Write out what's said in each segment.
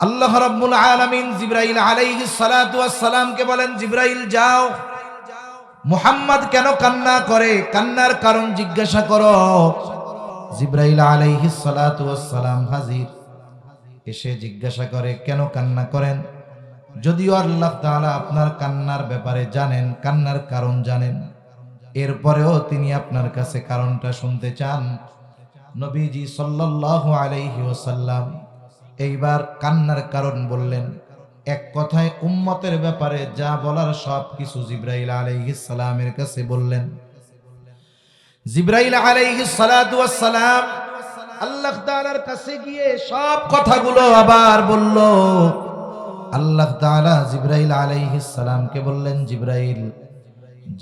আল্লাহ রাব্বুল আলামিন জিবরাইল আলাইহিস সালাতু ওয়াস সালামকে বলেন, জিবরাইল যাও, মুহাম্মদ কেন কান্না করে, কান্নার কারণ জিজ্ঞাসা করো। জিবরাইল আলাইহিস সালাতু ওয়াস সালাম হাজির, এসে জিজ্ঞাসা করে কেন কান্না করেন। যদিও আল্লাহ তাআলা আপনার কান্নার ব্যাপারে জানেন, কান্নার কারণ জানেন, এরপরেও তিনি আপনার কাছে কারণটা শুনতে চান। নবীজি সাল্লাল্লাহু আলাইহি ওয়াসাল্লাম এইবার কান্নার কারণ বললেন। এক কথায় উম্মতের ব্যাপারে যা বলার সব কিছু জিবরাইল আলাইহিস সালামের কাছে বললেন। জিবরাইল আলাইহিস সালাতু ওয়াস সালাম আল্লাহ তাআলার কাছে গিয়ে সব কথাগুলো আবার বলল। আল্লাহ তাআলা জিবরাইল আলাইহিস সালামকে বললেন, জিবরাইল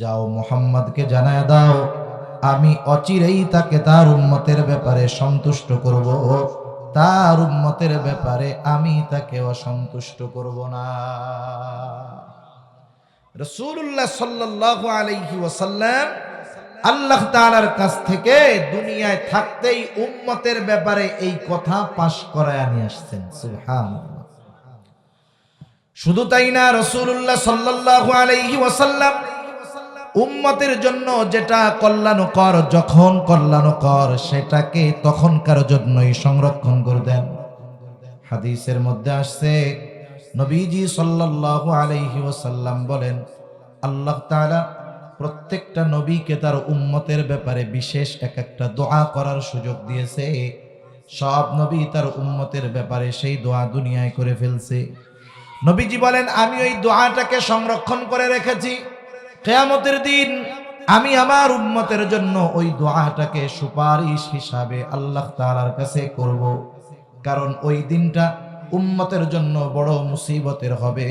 যাও, মুহাম্মদকে জানায় দাও আমি অচিরেই তাকে তার উম্মতের ব্যাপারে সন্তুষ্ট করব, তার উম্মতের ব্যাপারে আমি তাকে অসন্তুষ্ট করব না। রাসূলুল্লাহ সাল্লাল্লাহু আলাইহি ওয়াসাল্লাম আল্লাহ তাআলার কাছ থেকে দুনিয়ায় থাকতেই উম্মতের ব্যাপারে এই কথা পাশ করায় নিয়ে আসছেন। সুবহানাল্লাহ। শুধু তাই না, রাসূলুল্লাহ সাল্লাল্লাহু আলাইহি ওয়াসাল্লাম উম্মতের জন্য যেটা কল্যাণকর, যখন কল্যাণকর সেটাকে তখনকার জন্যই সংরক্ষণ করে দেন। হাদিসের মধ্যে আসছে, নবীজি সাল্লাল্লাহু আলাইহি ওয়াসাল্লাম বলেন, আল্লাহ তাআলা প্রত্যেকটা নবীকে তার উম্মতের ব্যাপারে বিশেষ এক একটা দোয়া করার সুযোগ দিয়েছে। সব নবী তার উম্মতের ব্যাপারে সেই দোয়া দুনিয়ায় করে ফেলছে। নবীজি বলেন, আমি ওই দোয়াটাকে সংরক্ষণ করে রেখেছি। কিয়ামতের দিন আমি আমার উম্মতের জন্য ওই দোয়াটাকে সুপারিশ হিসাবে আল্লাহ তাআলার কাছে করব, কারণ ওই দিনটা উম্মতের জন্য বড় মুসিবতের হবে।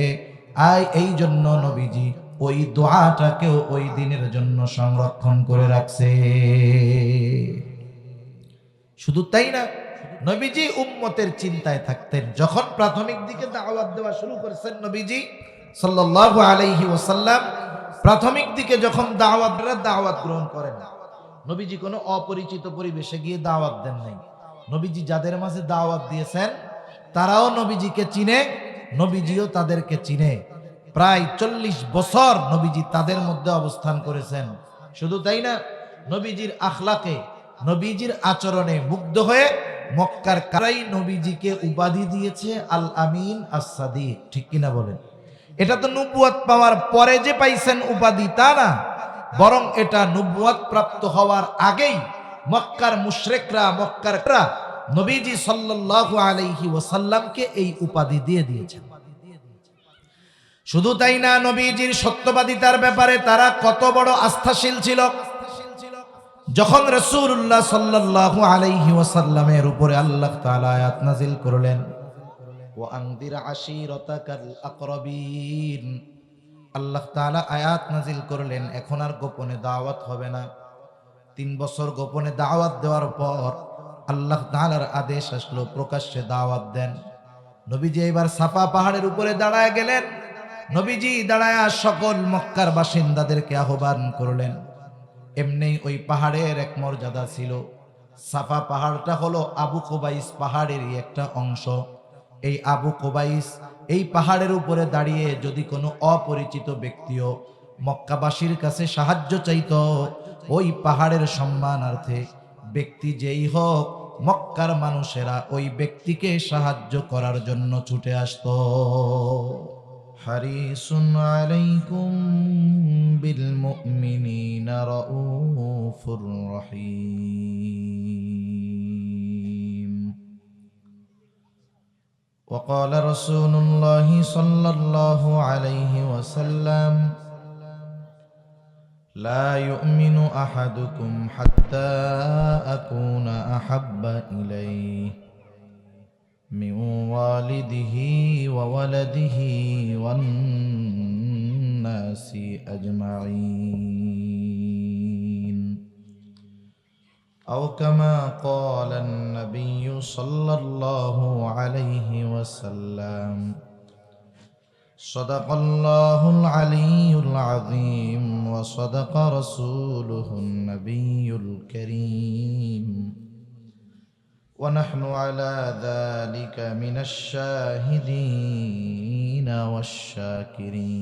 এই জন্য নবীজি ওই দোয়াটাকেও ওই দিনের জন্য সংরক্ষণ করে রাখছে। শুধু তাই না, নবীজি উম্মতের চিন্তায় থাকতেন। যখন প্রাথমিক দিকে দাওয়াত দেওয়া শুরু করেছেন নবীজি সাল্লাল্লাহু আলাইহি ওয়াসাল্লাম, প্রাথমিক দিকে যখন দাওয়াত গ্রহণ করেন, নবীজি কোনো অপরিচিত পরিবেশে গিয়ে দাওয়াত দেন নাই। নবীজি যাদের মাঝে দাওয়াত দিয়েছেন তারাও নবীজিকে চিনে, নবীজিও তাদেরকে চিনে। প্রায় 40 বছর নবীজি তাদের মধ্যে অবস্থান করেছেন। শুধু তাই না, নবীজির আখলাকে, নবীজির আচরণে মুগ্ধ হয়ে মক্কার কারাই নবীজিকে উপাধি দিয়েছে আল আমিন আস-সাদিক। ঠিক কিনা বলেন? এটা তো নবুয়ত পাওয়ার পরে যে পাইছেন উপাধি তা না, বরং এটা নবুয়ত প্রাপ্ত হওয়ার আগেই মক্কার মুশরিকরা, মক্কাররা নবীজি সাল্লাল্লাহু আলাইহি ওয়াসাল্লামকে এই উপাধি দিয়ে দিয়েছেন। শুধু তাই না, নবীজির সত্যবাদিতার ব্যাপারে তারা কত বড় আস্থাশীল ছিল। যখন রাসূলুল্লাহ সাল্লাল্লাহু আলাইহি ওয়াসাল্লামের উপরে আল্লাহ তাআলা আয়াত নাযিল করলেন, ওয়া আনদির আশীরাতাকাল আকরাবিন, আল্লাহ তাআলা আয়াত নাযিল করলেন এখন আর গোপনে দাওয়াত হবে না। 3 বছর গোপনে দাওয়াত দেওয়ার পর আল্লাহ তাআলার আদেশ আসলো প্রকাশ্যে দাওয়াত দেন। নবীজি এবার সাফা পাহাড়ের উপরে দাঁড়ায় গেলেন। নবীজি দাঁড়ায় সকল মক্কার বাসিন্দাদেরকে আহ্বান করলেন। এমনি ওই পাহাড়ের এক মর্যাদা ছিল। সাফা পাহাড়টা হলো আবু কুবাইস পাহাড়েরই একটা অংশ। এই আবু কুবাইস এই পাহাড়ের উপরে দাঁড়িয়ে যদি কোনো অপরিচিত ব্যক্তিও মক্কাবাসীর কাছে সাহায্য চাইতো, ওই পাহাড়ের সম্মানার্থে ব্যক্তি যেই হোক, মক্কার মানুষেরা ওই ব্যক্তিকে সাহায্য করার জন্য ছুটে আসতো। হারিসুন আলাইকুম বিল মুমিনিনা রাউফুর রহিম। وقال رسول الله صلى الله عليه وسلم لا يؤمن أحدكم حتى أكون أحب إليه من والده وولده والناس أجمعين، أو كما قال النبي صلى الله عليه وسلم. صدق الله العلي العظيم وصدق رسوله النبي الكريم. ونحن على ذلك من الشاهدين والشاكرين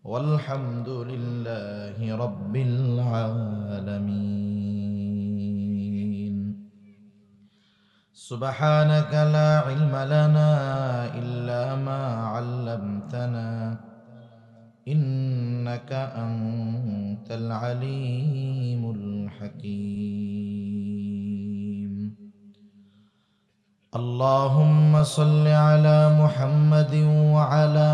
والحمد لله رب العالمين سبحانك لا علم لنا إلا ما علمتنا إنك أنت العليم الحكيم اللهم صل على محمد وعلى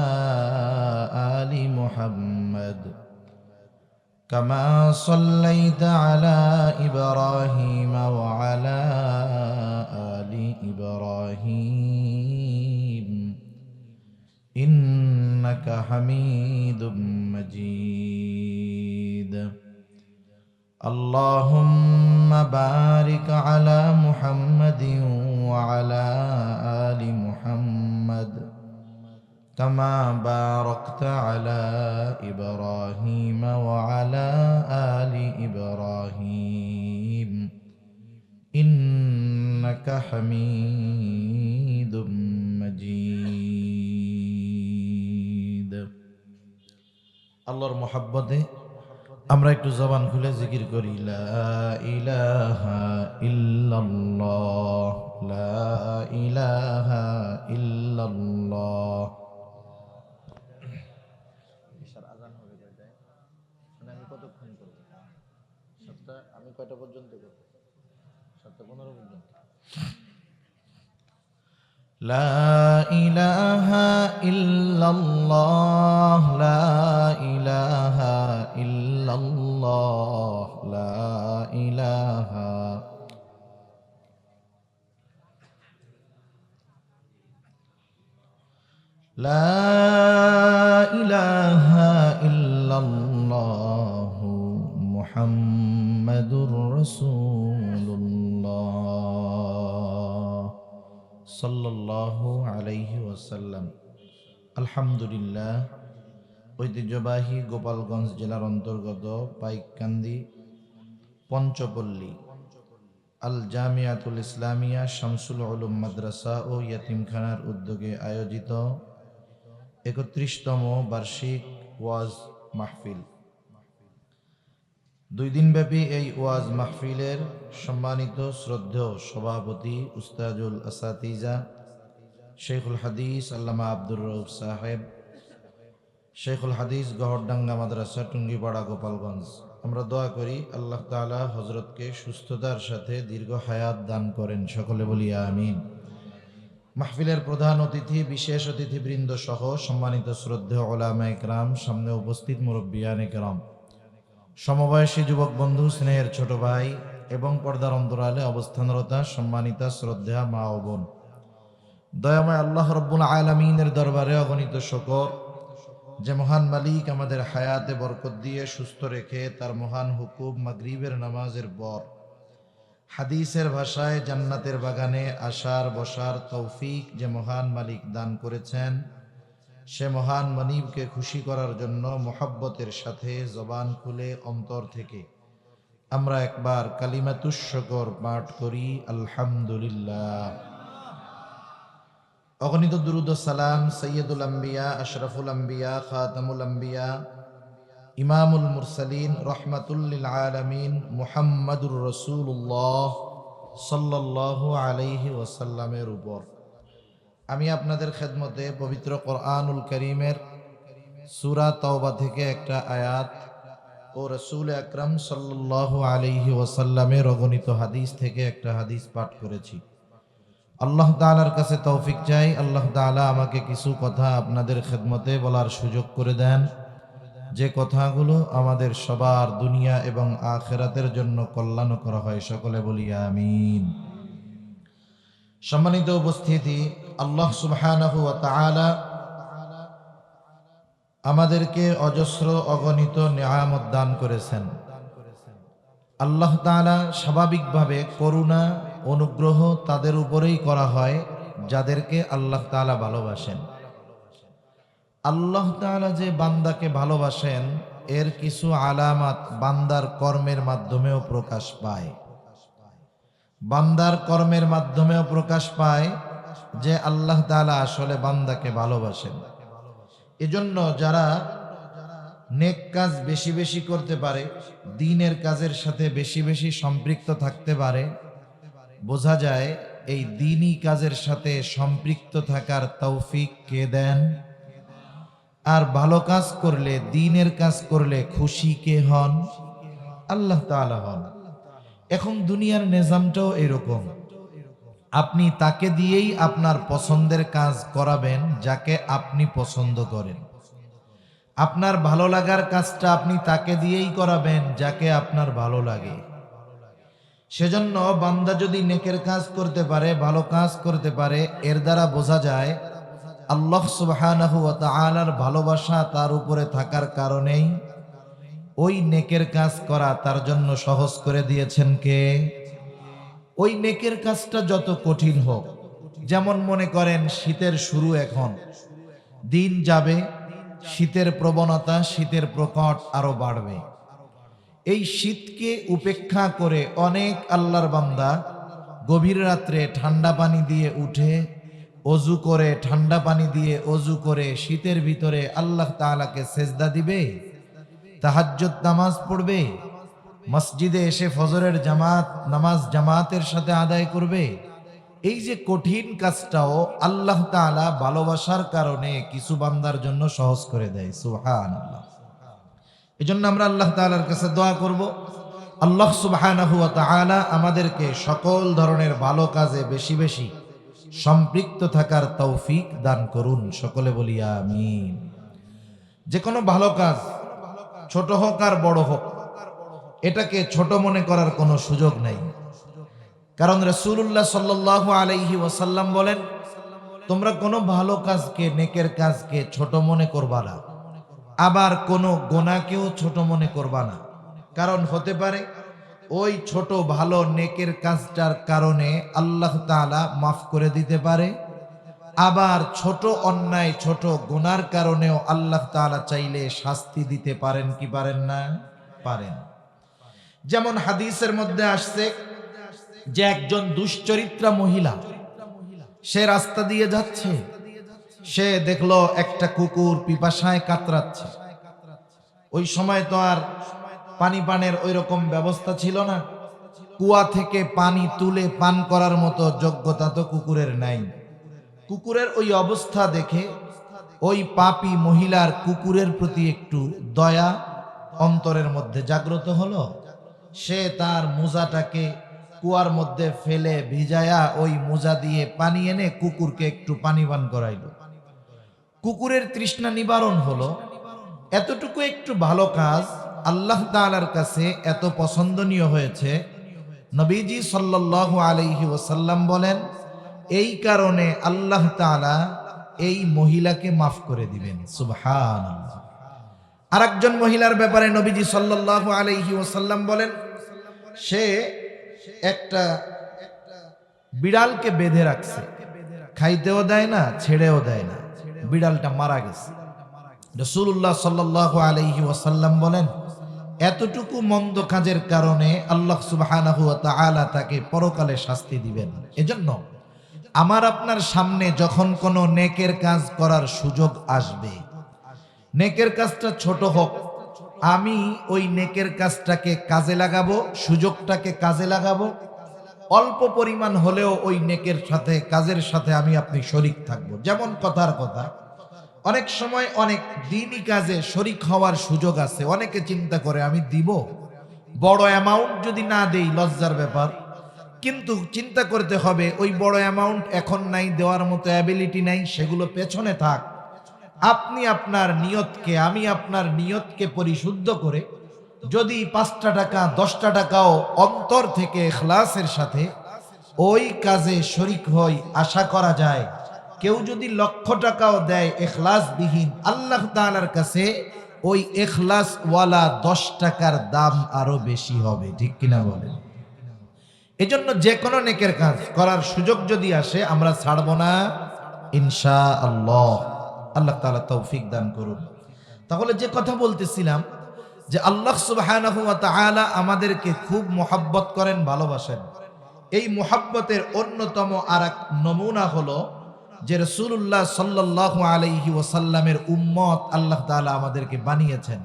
آل محمد كما صليت على إبراهيم وعلى آل إبراهيم إنك حميد مجيد اللهم بارك على محمد وعلى آل محمد كما باركت على إبراهيم وعلى آل إبراهيم إنك حميد مجيد আল্লাহর মহব্বতে আমরা একটু জবান খুলে জিকির করি লা ইলাহা ইল্লাল্লাহ লা ইলাহা ইল্লাল্লাহ। আজান হবে কয়টায়? মানে আমি কতক্ষণ করব? আমি কয়টা পর্যন্ত করব? 7:15 পর্যন্ত। لا إله إلا الله لا إله إلا الله لا إله لا إله إلا الله محمد رسول الله সাল্লাল্লাহু আলাইহি ওয়াসাল্লাম। আলহামদুলিল্লাহ, ঐতিহ্যবাহী গোপালগঞ্জ জেলার অন্তর্গত পাইককান্দি পঞ্চপল্লী আল জামিয়াতুল ইসলামিয়া শামসুল উলুম মাদ্রাসা ও ইয়াতিমখানার উদ্যোগে আয়োজিত ৩১তম বার্ষিক ওয়াজ মাহফিল। 2 দিনব্যাপী এই ওয়াজ মাহফিলের সম্মানিত শ্রদ্ধেয় সভাপতি উস্তাজুল আসাতিজা শেখুল হাদিস আল্লামা আব্দুর রউফ সাহেব, শেখুল হাদিস গহরডাঙ্গা মাদ্রাসা টুঙ্গিপাড়া গোপালগঞ্জ। আমরা দোয়া করি আল্লাহ তাআলা হযরতকে সুস্থতার সাথে দীর্ঘ হায়াত দান করেন, সকলে বলি আমিন। মাহফিলের প্রধান অতিথি, বিশেষ অতিথিবৃন্দ সহ সম্মানিত শ্রদ্ধেয় উলামায়ে কেরাম, সামনে উপস্থিত মুরব্বিয়ানে কেরাম, সমবয়সী যুবক বন্ধু, স্নেহের ছোট ভাই এবং পর্দার অন্তরালে অবস্থানরতা সম্মানিতা শ্রদ্ধা মা ও বোন, দয়াময় আল্লাহ রব্বুল আলামিনের দরবারে অগণিত শুকর যে মহান মালিক আমাদের হায়াতে বরকত দিয়ে সুস্থ রেখে তার মহান হুকুম মাগরিবের নামাজের পর হাদিসের ভাষায় জান্নাতের বাগানে আসার বসার তৌফিক যে মহান মালিক দান করেছেন, সে মহান মানিবকে খুশি করার জন্য মোহাব্বতের সাথে জবান খুলে অন্তর থেকে আমরা একবার কালিমাতুশ শুকর পাঠ করি আলহামদুলিল্লাহ। অগণিত দুরূদ ও সালাম সৈয়দুল আম্বিয়া, আশরাফুল আম্বিয়া, খাতামুল আম্বিয়া, ইমামুল মুরসালিন, রহমাতুল লিল আলামিন মুহাম্মাদুর রাসূলুল্লাহ সাল্লাল্লাহু আলাইহি ওয়াসাল্লামের উপর। আমি আপনাদের খেদমতে পবিত্র কোরআনুল কারীমের সূরা তাওবা থেকে একটা আয়াত ও রাসূল আকরাম সাল্লাল্লাহু আলাইহি ওয়াসাল্লামের অগণিত হাদিস থেকে একটা হাদিস পাঠ করেছি। আল্লাহ তাআলার কাছে তৌফিক চাই, আল্লাহ তাআলা আমাকে কিছু কথা আপনাদের খেদমতে বলার সুযোগ করে দেন, যে কথাগুলো আমাদের সবার দুনিয়া এবং আখিরাতের জন্য কল্যাণ করা হয়, সকলে বলি আমিন। সম্মানিত উপস্থিতি, আল্লাহ সুবহানাহু ওয়া তাআলা আমাদেরকে অজস্র অগণিত নিয়ামত দান করেছেন। আল্লাহ তাআলা স্বাভাবিকভাবে করুণা অনুগ্রহ তাদের উপরেই করা হয় যাদেরকে আল্লাহ তাআলা ভালোবাসেন। আল্লাহ তাআলা যে বান্দাকে ভালোবাসেন এর কিছু আলামাত বান্দার কর্মের মাধ্যমেও প্রকাশ পায়। বান্দার কর্মের মাধ্যমেও প্রকাশ পায় যে আল্লাহ তাআলা আসলে বান্দাকে ভালোবাসেন। এজন্য যারা নেক কাজ বেশি বেশি করতে পারে, দ্বীনের কাজের সাথে বেশি বেশি সম্পৃক্ত থাকতে পারে, বোঝা যায় এই দ্বীনি কাজের সাথে সম্পৃক্ত থাকার তৌফিক কে দেন। আর ভালো কাজ করলে, দ্বীনের কাজ করলে খুশি কে হন? আল্লাহ তাআলা হন। এখন দুনিয়ার নিজামটাও এরকম, আপনি তাকে দিয়েই আপনার পছন্দের কাজ করাবেন যাকে আপনি পছন্দ করেন। আপনার ভালো লাগার কাজটা আপনি তাকে দিয়েই করাবেন যাকে আপনার ভালো লাগে। সেজন্য বান্দা যদি নেকের কাজ করতে পারে, ভালো কাজ করতে পারে, এর দ্বারা বোঝা যায় আল্লাহ সুবহানাহু ওয়া তাআলার ভালোবাসা তার উপরে থাকার কারণেই ওই নেকের কাজ করা তার জন্য সহজ করে দিয়েছেন কে? ওই নেকের কাজটা যত কঠিন হোক, যেমন মনে করেন শীতের শুরু, এখন দিন যাবে, শীতের প্রবণতা, শীতের প্রকট আরো বাড়বে। এই শীতকে উপেক্ষা করে অনেক আল্লাহর বান্দা গভীর রাত্রে ঠান্ডা পানি দিয়ে উঠে অজু করে, ঠান্ডা পানি দিয়ে অজু করে শীতের ভিতরে আল্লাহ তাআলাকে সেজদা দিবে, তাহাজ্জুদ নামাজ পড়বে, মসজিদে এসে ফজরের নামাজ জামাতের সাথে আদায় করবে। এই যে কঠিন কাজটাও আল্লাহ তাআলা ভালোবাসার কারণে কিছু বান্দার জন্য সহজ করে দেয়। সুবহানাল্লাহ। এজন্য আমরা আল্লাহ তাআলার কাছে দোয়া করব, আল্লাহ সুবহানাহু ওয়া তাআলা আমাদেরকে সকল ধরনের ভালো কাজে বেশি বেশি সম্পৃক্ত থাকার তৌফিক দান করুন। সকলে বলি আমিন। যে কোনো ভালো কাজ, ছোট হোক আর বড় হোক, এটাকে ছোট মনে করার কোনো সুযোগ নাই। কারণ রাসূলুল্লাহ সাল্লাল্লাহু আলাইহি ওয়াসাল্লাম বলেন, তোমরা কোনো ভালো কাজকে, নেকের কাজকে ছোট মনে করবা না, আবার কোনো গুনাহকেও ছোট মনে করবা না। কারণ হতে পারে ওই ছোট ভালো নেকের কাজটার কারণে আল্লাহ তাআলা মাফ করে দিতে পারে, আবার ছোট অন্যায়, ছোট গুনার কারণেও আল্লাহ তাআলা চাইলে শাস্তি দিতে পারেন কি পারেন না? পারেন। যেমন হাদিসের মধ্যে আসছে যে একজন দুশ্চরিত্রা মহিলা, সে রাস্তা দিয়ে যাচ্ছে, সে দেখলো একটা কুকুর পিপাসায় কাতরাচ্ছে। ওই সময় তো আর পানি পানের ওই রকম ব্যবস্থা ছিল না, কুয়া থেকে পানি তুলে পান করার মতো যোগ্যতা তো কুকুরের নাই। কুকুরের ওই অবস্থা দেখে ওই পাপী মহিলার কুকুরের প্রতি একটু দয়া অন্তরের মধ্যে জাগ্রত হলো। সে তার মোজাটাকে কুয়ার মধ্যে ফেলে ভিজায়া ওই মোজা দিয়ে পানি এনে কুকুরকে একটু পানি পান করাইল। কুকুরের তৃষ্ণা নিবারণ হলো। এতটুকু একটু ভালো কাজ আল্লাহ তাআলার কাছে এত পছন্দনীয় হয়েছে, নবীজি সাল্লাল্লাহু আলাইহি ওয়াসাল্লাম বলেন, এই কারণে আল্লাহ তাআলা এই মহিলাকে মাফ করে দিবেন। সুবহানাল্লাহ। আরেকজন মহিলার ব্যাপারে নবীজি সাল্লাল্লাহু আলাইহি ওয়াসাল্লাম বলেন, সে একটা বিড়ালকে বেঁধে রাখছে, খাইতেও দেয় না, ছেড়েও দেয় না, বিড়ালটা মারা গেছে। রাসূলুল্লাহ সাল্লাল্লাহু আলাইহি ওয়াসাল্লাম বলেন, এতটুকু মন্দ কাজের কারণে আল্লাহ সুবহানাহু ওয়া তাআলা তাকে পরকালে শাস্তি দিবেন। এজন্য আমার আপনার সামনে যখন কোনো নেকের কাজ করার সুযোগ আসবে, নেকের কাজটা ছোট হোক, আমি ওই নেকের কাজটাকে কাজে লাগাবো, সুযোগটাকে কাজে লাগাবো। অল্প পরিমাণ হলেও ওই নেকের সাথে, কাজের সাথে আমি আপনি শরীক থাকবো। যেমন কথার কথা, অনেক সময় অনেক দ্বীনি কাজে শরীক হওয়ার সুযোগ আছে। অনেকে চিন্তা করে আমি দিব, বড় অ্যামাউন্ট যদি না দেই লজ্জার ব্যাপার। কিন্তু চিন্তা করতে হবে ওই বড় অ্যামাউন্ট এখন নাই, দেওয়ার মতো অ্যাবিলিটি নাই, সেগুলো পেছনে থাক। আপনি আপনার নিয়তকে, আমি আপনার নিয়তকে পরিশুদ্ধ করে যদি 5টা টাকা 10টা টাকাও অন্তর থেকে ইখলাসের সাথে ওই কাজে শরীক হই, আশা করা যায় কেউ যদি 1,00,000 টাকাও দেয় ইখলাসবিহীন, আল্লাহ তাআলার কাছে ওই ইখলাসওয়ালা 10 টাকার দাম আরো বেশি হবে। ঠিক কিনা বলেন? এজন্য যে কোনো নেকের কাজ করার সুযোগ যদি আসে আমরা ছাড়বো না ইনশাআল্লাহ। আল্লাহ তাআলা তৌফিক দান করুন। তাহলে যে কথা বলতেছিলাম যে আল্লাহ সুবহানাহু ওয়া তাআলা আমাদেরকে খুব মহব্বত করেন, ভালোবাসেন। এই মুহাব্বতের অন্যতম আরেক নমুনা হলো যে রাসূলুল্লাহ সাল্লাল্লাহু আলাইহি ওয়াসাল্লামের উম্মত আল্লাহ তাআলা আমাদেরকে বানিয়েছেন।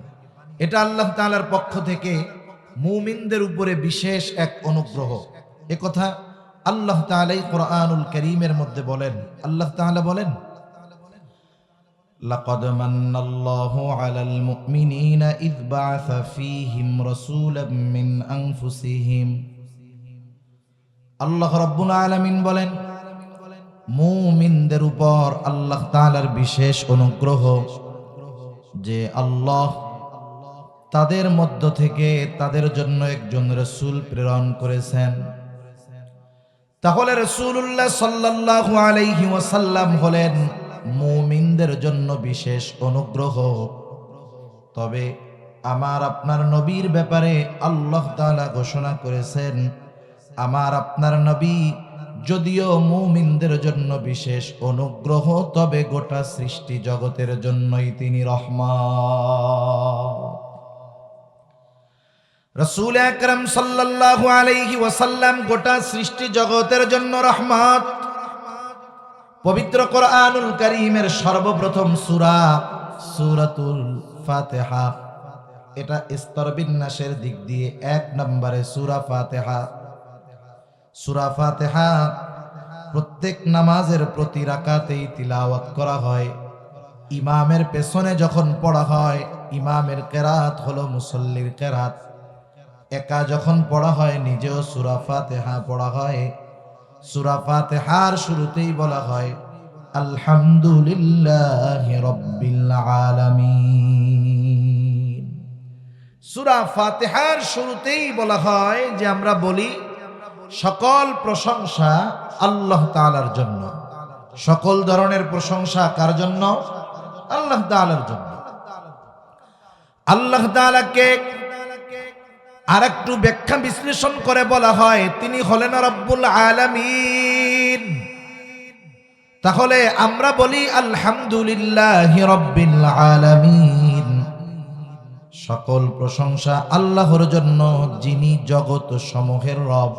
এটা আল্লাহ তাআলার পক্ষ থেকে মুমিনদের উপরে বিশেষ এক অনুগ্রহ। একথা আল্লাহ তাআলা কোরআনুল কারীমের মধ্যে বলেন। আল্লাহ তাআলা বলেন, লাকাদ মান্নাল্লাহু আলাল মুমিনিনা ইয বাআসা ফীহিম রাসূলাম মিন আনফুসিহিম। আল্লাহ রাব্বুল আলামিন বলেন, মুমিনদের উপর আল্লাহ তাআলার বিশেষ অনুগ্রহ যে আল্লাহ তাদের মধ্য থেকে তাদের জন্য একজন রাসূল প্রেরণ করেছেন। তাহলে রাসূলুল্লাহ সাল্লাল্লাহু আলাইহি ওয়াসাল্লাম হলেন মুমিনদের জন্য বিশেষ অনুগ্রহ। তবে আমার আপনার নবীর ব্যাপারে আল্লাহ তাআলা ঘোষণা করেছেন, আমার আপনার নবী যদিও মুমিনদের জন্য বিশেষ অনুগ্রহ, তবে গোটা সৃষ্টি জগতের জন্যই তিনি রহমত। রাসূল আকরাম সাল্লাল্লাহু আলাইহি ওয়াসাল্লাম গোটা সৃষ্টি জগতের জন্য রহমত। পবিত্র কোরআনুল কারীমের সর্বপ্রথম সূরা সূরাতুল ফাতিহা, এটা স্তর বিন্যাসের দিক দিয়ে 1 নম্বরে সূরা ফাতিহা। সূরা ফাতিহা প্রত্যেক নামাজের প্রতি রাকাতেই তিলাওয়াত করা হয়। ইমামের পেছনে যখন পড়া হয়, ইমামের কেরাত হলো মুসল্লির কেরাত। একা যখন পড়া হয়, নিজেও সূরা ফাতিহা পড়া হয়। সূরা ফাতিহার শুরুতেই বলা হয় আলহামদুলিল্লাহি রাব্বিল আলামিন। সূরা ফাতিহার শুরুতেই বলা হয় যে আমরা বলি সকল প্রশংসা আল্লাহ তাআলার জন্য। সকল ধরনের প্রশংসা কার জন্য? আল্লাহ তাআলার জন্য। আল্লাহ তাআলাকে আরেকটু ব্যাখ্যা বিশ্লেষণ করে বলা হয় তিনি হলেন রব্বুল আলামিন। তাহলে আমরা বলি আলহামদুলিল্লাহি রাব্বিল আলামিন। সকল প্রশংসা আল্লাহর জন্য, যিনি জগৎ সমূহের রব,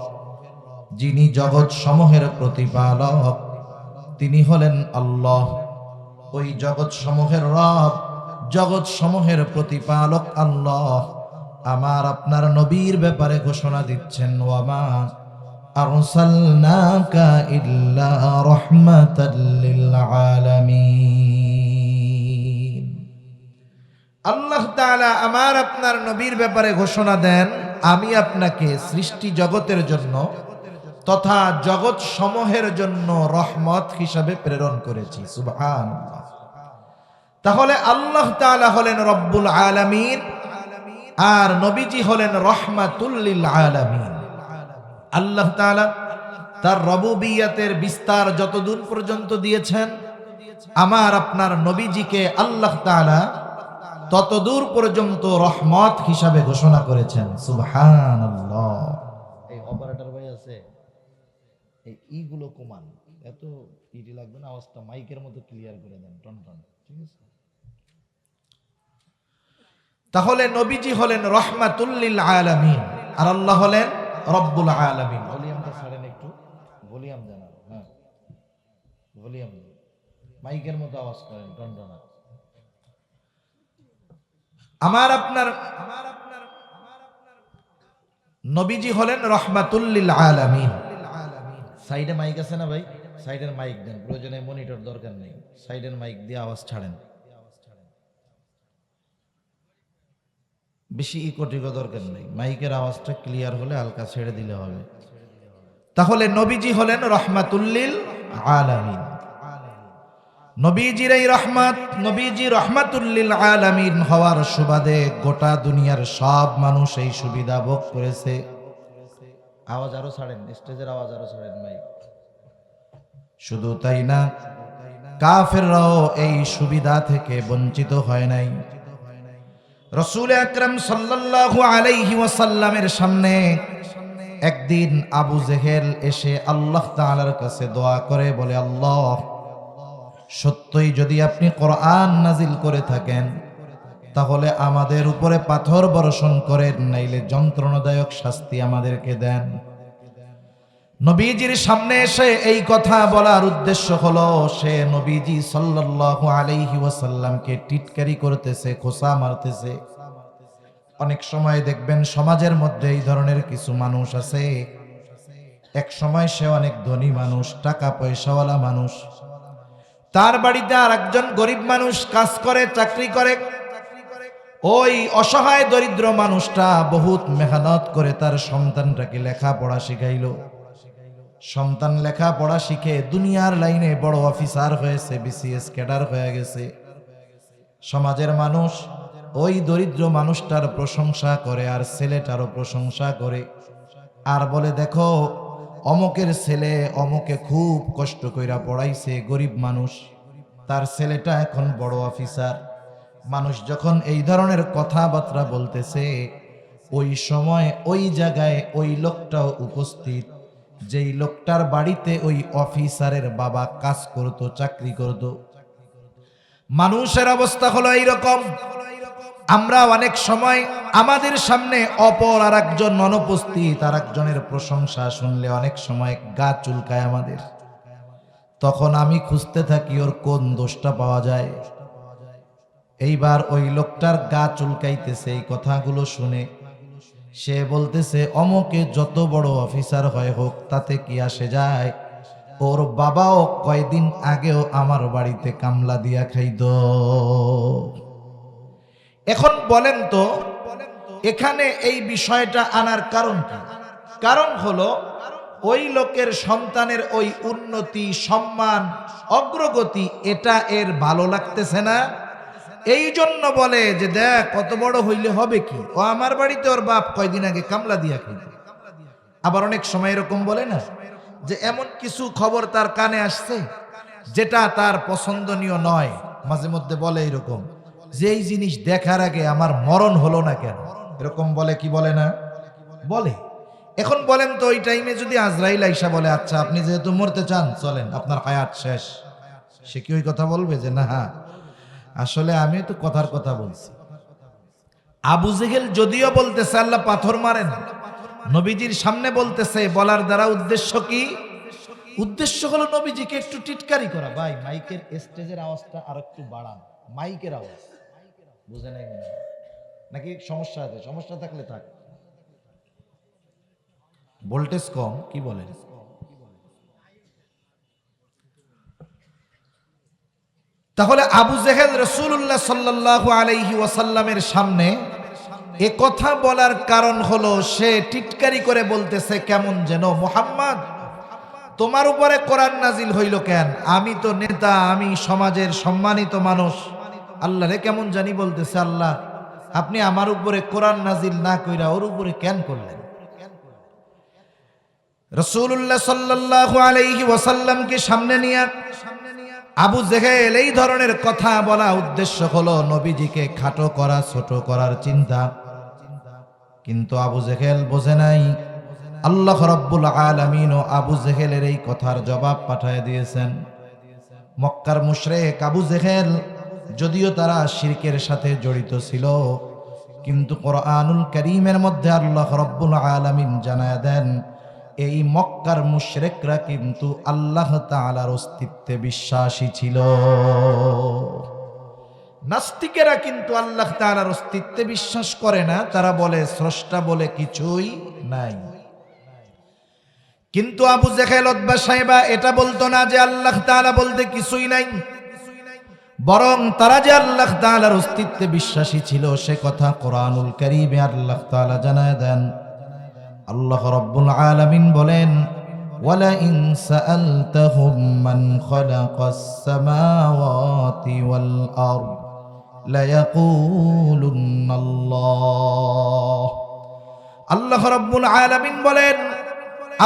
যিনি জগৎ সমূহের প্রতিপালক, তিনি হলেন আল্লাহ। ওই জগৎ সমূহের রব, জগৎ সমূহের প্রতিপালক আল্লাহ আমার আপনার নবীর ব্যাপারে ঘোষণা দিচ্ছেন, ওয়ামা আরসালনাকা ইল্লা রাহমাতাল লিল আলামিন। আল্লাহ তাআলা আমার আপনার নবীর ব্যাপারে ঘোষণা দেন, আমি আপনাকে সৃষ্টি জগতের জন্য তথা জগৎ সমূহের জন্য রহমত হিসাবে প্রেরণ করেছি। সুবহানাল্লাহ। তাহলে আল্লাহ তাআলা হলেন রব্বুল আলামিন আর নবীজি হলেন রহমাতুল লিল আলামিন। আল্লাহ তাআলা তার রুবুবিয়তের বিস্তার যতদূর পর্যন্ত দিয়েছেন, আমার আপনার নবীজিকে আল্লাহ তাআলা ততদূর পর্যন্ত রহমত হিসাবে ঘোষণা করেছেন। সুবহানাল্লাহ। এই অপারেটর ভাই আছে, এই ইগুলো কমান, এত ইটি লাগবে না, আওয়াজটা মাইকের মতো ক্লিয়ার করে দেন, টন টন। ঠিক আছে। তাহলে নবীজি হলেন রহমাতুল লিল আলামিন আর আল্লাহ হলেন রব্বুল আলামিন। ভলিউমটা ছাড়েন একটু, ভলিউম দেন। হ্যাঁ, ভলিউম মাইকের মতো আওয়াজ করেন, টনটনা। আমার আপনার নবীজি হলেন রহমাতুল লিল আলামিন। সাইডে মাইক আছে না ভাই? সাইডের মাইক দেন, প্রয়োজনে মনিটর দরকার নেই, সাইডের মাইক দিয়ে আওয়াজ ছাড়েন। বেশি ইকোটিকো দরকার নেই, মাইকের আওয়াজটা ক্লিয়ার হলে হালকা ছেড়ে দিলে হবে। তাহলে নবীজি হলেন রহমাতুল লিল আলামিন। নবীজির এই রহমত, নবীজি রহমাতুল লিল আলামিন হওয়ার সুবাদে গোটা দুনিয়ার সব মানুষ এই সুবিধা ভোগ করেছে। আওয়াজ আরো ছাড়েন, স্টেজের আওয়াজ আরো ছাড়েন মাইক। শুধু তাই না, কাফেররাও এই সুবিধা থেকে বঞ্চিত হয় নাই। রাসূল আকরাম সাল্লাল্লাহু আলাইহি ওয়াসাল্লামের সামনে একদিন আবু জেহেল এসে আল্লাহ তাআলার কাছে দোয়া করে বলে, আল্লাহ, সত্যই যদি আপনি কোরআন নাজিল করে থাকেন তাহলে আমাদের উপরে পাথর বর্ষণ করেন, নাইলে যন্ত্রণাদায়ক শাস্তি আমাদেরকে দেন। নবীজির সামনে এসে এই কথা বলার উদ্দেশ্য হলো সে নবীজি সাল্লাল্লাহু আলাইহি ওয়াসাল্লামকে টিটকারি করতেছে, খোঁচা মারতেছে। অনেক সময় দেখবেন সমাজের মধ্যে এই ধরনের কিছু মানুষ আছে, এক সময় সে অনেক ধনী মানুষ, টাকা পয়সাওয়ালা মানুষ, তার বাড়িতে আর একজন গরিব মানুষ কাজ করে, চাকরি করে। ওই অসহায় দরিদ্র মানুষটা বহুত মেহনত করে তার সন্তানটাকে লেখাপড়া শিখাইলো। সন্তান লেখাপড়া শিখে দুনিয়ার লাইনে বড় অফিসার হয়েছে, বিসিএস ক্যাডার হয়ে গেছে। সমাজের মানুষ ওই দরিদ্র মানুষটার প্রশংসা করে আর ছেলেটারও প্রশংসা করে, আর বলে দেখো অমকের ছেলে অমকে খুব কষ্ট কইরা পড়াইছে, গরিব মানুষ, তার ছেলেটা এখন বড় অফিসার। মানুষ যখন এই ধরনের কথাবার্তা বলতেছে, ওই সময় ওই জায়গায় ওই লোকটাও উপস্থিত, যেই লোকটার বাড়িতে ওই অফিসারের বাবা কাজ করত, চাকরি করত। মানুষের অবস্থা হলো এইরকম। আমরা অনেক সময় আমাদের সামনে অপর আর একজন অনুপস্থিত আর একজনের প্রশংসা শুনলে অনেক সময় গা চুলকায় আমাদের। তখন আমি খুঁজতে থাকি ওর কোন দোষটা পাওয়া যায়। এইবার ওই লোকটার গা চুলকাইতেছে এই কথাগুলো শুনে। সে বলতেছে অমকে যত বড় অফিসার হয় হোক, তাতে কি আসে যায়? ওর বাবাও কয়দিন আগেও আমার বাড়িতে কামলা দিয়া খাইত। এখন বলেন তো এখানে এই বিষয়টা আনার কারণ কি? কারণ হলো ওই লোকের সন্তানের ওই উন্নতি, সম্মান, অগ্রগতি, এটা এর ভালো লাগতেছে না। এই জন্য বলে যে দেখ কত বড় হইলে হবে কি, ও আমার বাড়িতে ওর বাপ কয়দিন আগে কামলা দিয়া খাইত। আবার অনেক সময় এরকম বলে না যে এমন কিছু খবর তার কানে আসছে যেটা তার পছন্দনীয় নয়। মাঝে মধ্যে বলে এরকম যে এই জিনিস দেখার আগে আমার মরণ হলো না কেন, এরকম বলে কি বলে না? বলে। এখন বলেন তো ওই টাইমে যদি আজরাইল আইসা বলে আচ্ছা আপনি যেহেতু মরতে চান চলেন আপনার হায়াত শেষ, সে কি ওই কথা বলবে যে না আসলে আমি তো কথার কথা বলছি? আবু জেহেল যদিও বলতেছে আল্লাহ পাথর মারেন, নবীজির সামনে বলতেছে, বলার দ্বারা উদ্দেশ্য কি? উদ্দেশ্য হলো নবীজিকে একটু টিটকারি করা। ভাই মাইকের স্টেজের আওয়াজটা আর একটু বাড়ান, মাইকের আওয়াজ বুঝে নাই মনে হয় নাকি সমস্যা আছে? সমস্যা থাকলে থাক, ভোল্টেজ কম, কি বলেন? তাহলে আবু জেহেল রাসূলুল্লাহ সাল্লাল্লাহু আলাইহি ওয়াসাল্লামের সামনে এ কথা বলার কারণ হলো সে টিটকারি করে বলতেছে কেমন যেন, মুহাম্মদ তোমার উপরে কোরআন নাজিল হইল কেন? আমি তো নেতা, আমি সমাজের সম্মানিত মানুষ। আল্লাহরে কেমন জানি বলতেছে, আল্লাহ আপনি আমার উপরে কোরআন নাজিল না কইরা ওর উপরে কেন করলেন? রাসূলুল্লাহ সাল্লাল্লাহু আলাইহি ওয়াসাল্লামকে সামনে নিয়ে আবু জেহেল এই ধরনের কথা বলা উদ্দেশ্য হলো নবীজিকে খাটো করা, ছোট করার চিন্তা। কিন্তু আবু জেহেল বোঝে নাই আল্লাহ রাব্বুল আলামিন ও আবু জেহেলের এই কথার জবাব পাঠিয়ে দিয়েছেন। মক্কার মুশরিক আবু জেহেল যদিও তারা শিরকের সাথে জড়িত ছিল, কিন্তু কোরআনুল কারীমের মধ্যে আল্লাহ রাব্বুল আলামিন জানায় দেন এই মক্কার মুশরিকরা কিন্তু আল্লাহ তাআলার অস্তিত্বে বিশ্বাসী ছিল। নাস্তিকেরা কিন্তু আল্লাহ তাআলার অস্তিত্বে বিশ্বাস করে না, তারা বলে স্রষ্টা বলে কিছুই নাই। কিন্তু আবু জেহেল, উতবা, সাইবা এটা বলতো না যে আল্লাহ তাআলা বলতে কিছুই নাই, বরং তারা যে আল্লাহ তাআলার অস্তিত্বে বিশ্বাসী ছিল সে কথা কোরআনুল কারীমে আল্লাহ তাআলা জানায় দেন। আল্লাহ রাব্বুল আলামিন বলেন, ওয়ালা ইন সাআলতাহুম মান খালাকাস সামাওয়াতি ওয়াল আরদ লা ইয়াকুলুন্নাল্লাহ। আল্লাহ রাব্বুল আলামিন বলেন,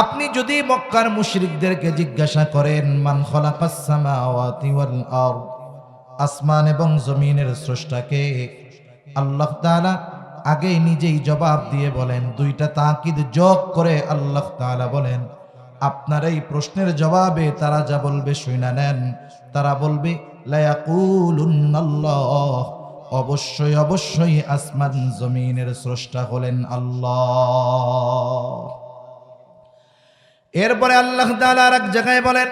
আপনি যদি মক্কার মুশরিকদেরকে জিজ্ঞাসা করেন মান খালাকাস সামাওয়াতি ওয়াল আরদ, আসমান এবং জমিনের স্রষ্টাকে, আল্লাহ তাআলা আগে নিজেই জবাব দিয়ে বলেন, দুইটা তাকিদ যোগ করে আল্লাহ তাআলা বলেন, আপনার এই প্রশ্নের জবাবে তারা যা বলবে শুনে নেন। তারা বলবে লা ইয়াকুলুন্নাল্লাহ, অবশ্যই অবশ্যই আসমান জমিনের স্রষ্টা হলেন আল্লাহ। এরপরে আল্লাহ তাআলা আর এক জায়গায় বলেন,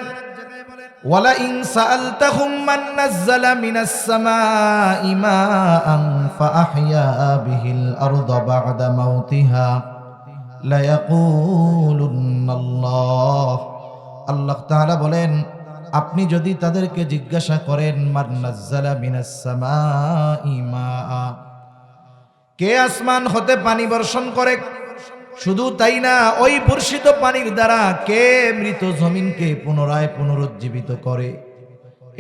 ওয়ালা ইন সাআলতাহুম মান নাযালা মিনাস সামাই মাআন ফাআহইয়া বিহিল আরদা বা'দা মাউতিহা লা ইয়াকুলুন্নাল্লাহ। আল্লাহ তাআলা বলেন, আপনি যদি তাদেরকে জিজ্ঞাসা করেন মান নাযালা মিনাস সামাই মাআ, কে আসমান হতে পানি বর্ষণ করে, শুধু তাই না ওই বর্ষিত পানির দ্বারা কে মৃত জমিনকে পুনরায় পুনরুজ্জীবিত করে।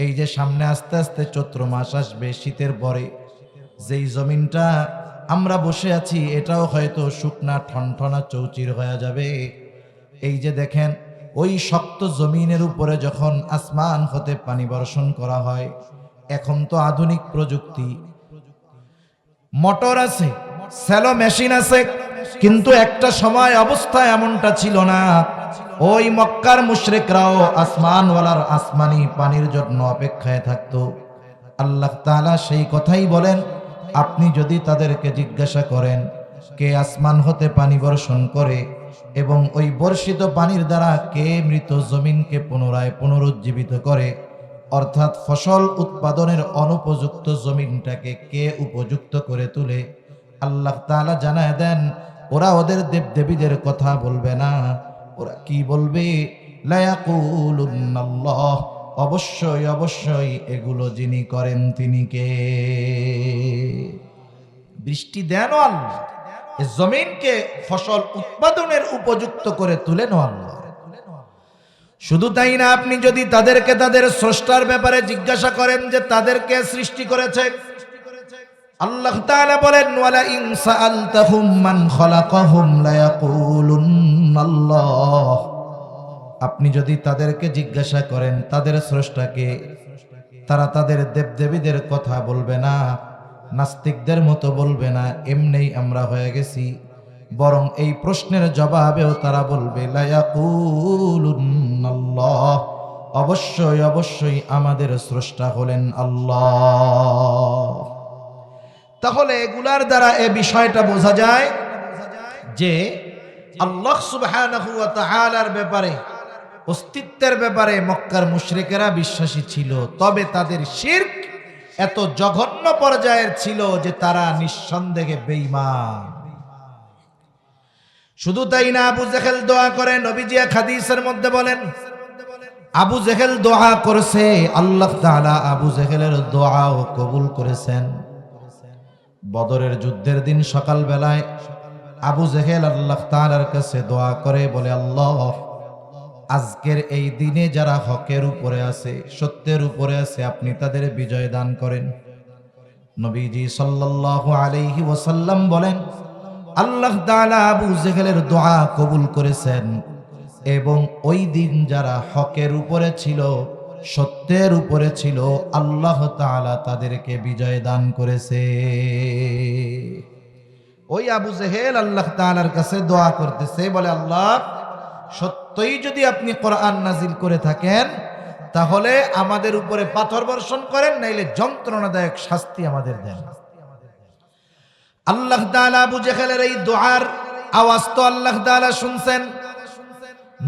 এই যে সামনে আস্তে আস্তে চৈত্র মাস আসবে, শীতের পরে যেই জমিনটা আমরা বসে আছি এটাও হয়তো শুকনা ঠনঠনা চৌচির হয়ে যাবে। এই যে দেখেন ওই শক্ত জমিনের উপরে যখন আসমান হতে পানি বর্ষণ করা হয়, এখন তো আধুনিক প্রযুক্তি, মোটর আছে, স্যালো মেশিন আছে, কিন্তু একটা সময় অবস্থা এমনটা ছিল না। ওই মক্কার মুশরিকরাও আসমানওয়ালার আসমানি পানির জন্য অপেক্ষায় থাকতো। আল্লাহ তাআলা সেই কথাই বলেন, আপনি যদি তাদেরকে জিজ্ঞাসা করেন কে আসমান হতে পানি বর্ষণ করে এবং ওই বর্ষিত পানির দ্বারা কে মৃত জমিনকে পুনরায় পুনরুজ্জীবিত করে, অর্থাৎ ফসল উৎপাদনের অনুপযুক্ত জমিনটাকে কে উপযুক্ত করে তুলে, আল্লাহ তাআলা জানায় দেন ওরা ওদের দেবদেবীদের কথা বলবে না, ওরা কি বলবে, লা ইয়াকুলুন্নাল্লাহ, অবশ্যই অবশ্যই এগুলো যিনি করেন তিনি কে। বৃষ্টি দেন আল্লাহ, এই জমিনকে ফসল উৎপাদনের উপযুক্ত করে তুলেন আল্লাহ। শুধু তাই না, আপনি যদি তাদেরকে তাদের স্রষ্টার ব্যাপারে জিজ্ঞাসা করেন যে তাদেরকে সৃষ্টি করেছে, আল্লাহ তাআলা বলেন, ওয়ালা ইন সাআলতাহুম মান খালাকাহুম লা ইয়াকুলুন্নাল্লাহ। আপনি যদি তাদেরকে জিজ্ঞাসা করেন তাদের স্রষ্টাকে, তারা তাদের দেবদেবীদের কথা বলবে না, নাস্তিকদের মতো বলবে না এমনিই আমরা হয়ে গেছি, বরং এই প্রশ্নের জবাবেও তারা বলবে লা ইয়াকুলুন্নাল্লাহ, অবশ্যই অবশ্যই আমাদের স্রষ্টা হলেন আল্লাহ। তাহলে এগুলার দ্বারা এই বিষয়টা বোঝা যায় যে আল্লাহ সুবহানাহু ওয়া তাআলার ব্যাপারে, অস্তিত্বের ব্যাপারে মক্কার মুশরিকেরা বিশ্বাসী ছিল, তবে তাদের শিরক এত জঘন্য পর্যায়ের ছিল যে তারা নিঃসন্দেহে বেঈমান। শুধু তাই না, আবু জেহেল দোয়া করে, নবীজি এক হাদিসের মধ্যে বলেন আবু জেহেল দোয়া করেছে, আল্লাহ তাআলা আবু জেহেলের দোয়াও কবুল করেছেন। বদরের যুদ্ধের দিন সকাল বেলায় আবু জেহেল আল্লাহ তাআলার কাছে দোয়া করে বলে, আল্লাহ, আজকের এই দিনে যারা হকের উপরে আছে, সত্যের উপরে আছে, আপনি তাদের বিজয় দান করেন। নবীজি সাল্লাল্লাহু আলাইহি ওয়াসাল্লাম বলেন, আল্লাহ তাআলা আবু জেহেলের দোয়া কবুল করেছেন এবং ওই দিন যারা হকের উপরে ছিল, সত্যের উপরে ছিল, আল্লাহ তাআলা তাদেরকে বিজয় দান করেছে। ওই আবু জেহেল আল্লাহ তাআলার কাছে দোয়া করতেছে, বলে, আল্লাহ, সত্যই যদি আপনি কোরআন নাজিল করে থাকেন তাহলে আমাদের উপরে পাথর বর্ষণ করেন, নাইলে যন্ত্রণাদায়ক শাস্তি আমাদের দেন। আল্লাহ তাআলা আবু জেহেলের এই দোয়ার আওয়াজ তো আল্লাহ তাআলা শুনছেন,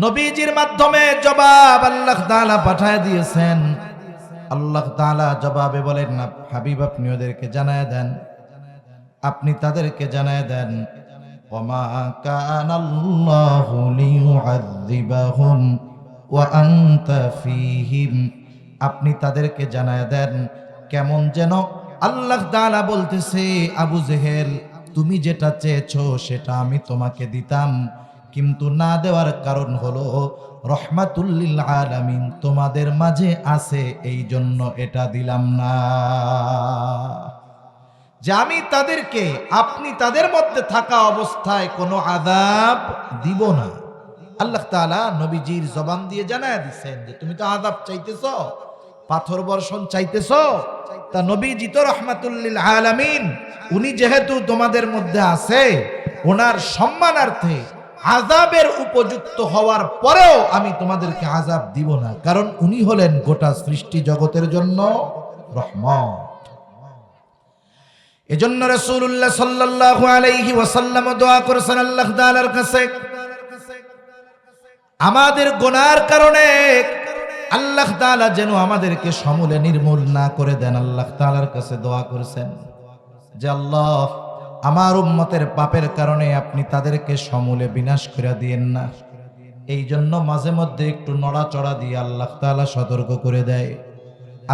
নবীজির মাধ্যমে জবাব আল্লাহ তাআলা পাঠায় দিয়েছেন। আল্লাহ তাআলা জবাবে বলেন, না হাবিব, আপনি ওদেরকে জানায় দেন, আপনি তাদেরকে জানায় দেন, ওমা কানাল্লাহু লিয়ুআযযিবাহুম ওয়া আনতা ফীহিম। আপনি তাদেরকে জানায় দেন, কেমন যেন আল্লাহ তাআলা বলতেছে, আবু জেহেল, তুমি যেটা চেয়েছো সেটা আমি তোমাকে দিতাম, কিন্তু না দেওয়ার কারণ হলো রহমাতুল লিল আলামিন তোমাদের মাঝে আছে, এই জন্য এটা দিলাম না। যে আমি তাদেরকে, আপনি তাদের মধ্যে থাকা অবস্থায় কোনো আযাব দিব না। আল্লাহ তাআলা নবীজির জবান দিয়ে জানায় দিচ্ছেন যে তুমি তো আযাব চাইতেছো, পাথর বর্ষণ চাইতেছো, তা নবীজি তো রহমাতুল লিল আলামিন, উনি যেহেতু তোমাদের মধ্যে আছে, ওনার সম্মানার্থে আযাবের উপযুক্ত হওয়ার পরেও আমি তোমাদেরকে আযাব দিব না, কারণ উনি হলেন গোটা সৃষ্টি জগতের জন্য রহমত। এজন্য রাসূলুল্লাহ সাল্লাল্লাহু আলাইহি ওয়াসাল্লাম দোয়া করেছেন আল্লাহ তাআলার কাছে, আমাদের গুনার কারণে আল্লাহ তাআলা যেন আমাদেরকে সমূলে নির্মূল না করে দেন। আল্লাহ তাআলার কাছে দোয়া করেছেন যে আল্লাহ, আমার উম্মতের পাপের কারণে আপনি তাদেরকে সমূলে বিনাশ করে দিয়েন না। এই জন্য মাঝে মধ্যে একটু নড়াচড়া দিয়ে আল্লাহ তাআলা সতর্ক করে দেয়।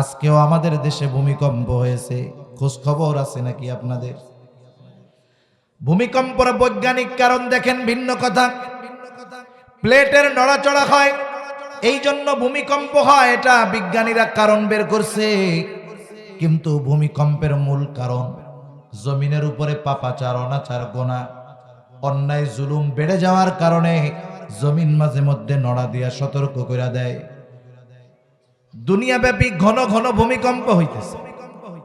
আজকেও আমাদের দেশে ভূমিকম্প হয়েছে, খোঁজ খবর আছে নাকি আপনাদের? ভূমিকম্পের বৈজ্ঞানিক কারণ দেখেন ভিন্ন কথা। প্লেটের নড়াচড়া হয়, এই জন্য ভূমিকম্প হয়, এটা বিজ্ঞানীরা কারণ বের করছে। কিন্তু ভূমিকম্পের মূল কারণ জমিনের উপরে পাপাচার, অনাচার, গোনা, অন্যায়, জুলুম বেড়ে যাওয়ার কারণে জমিন মাঝে মধ্যে নড়া দিয়া সতর্ক করে দেয়। দুনিয়াব্যাপী ঘন ঘন ভূমিকম্প হইতেছে।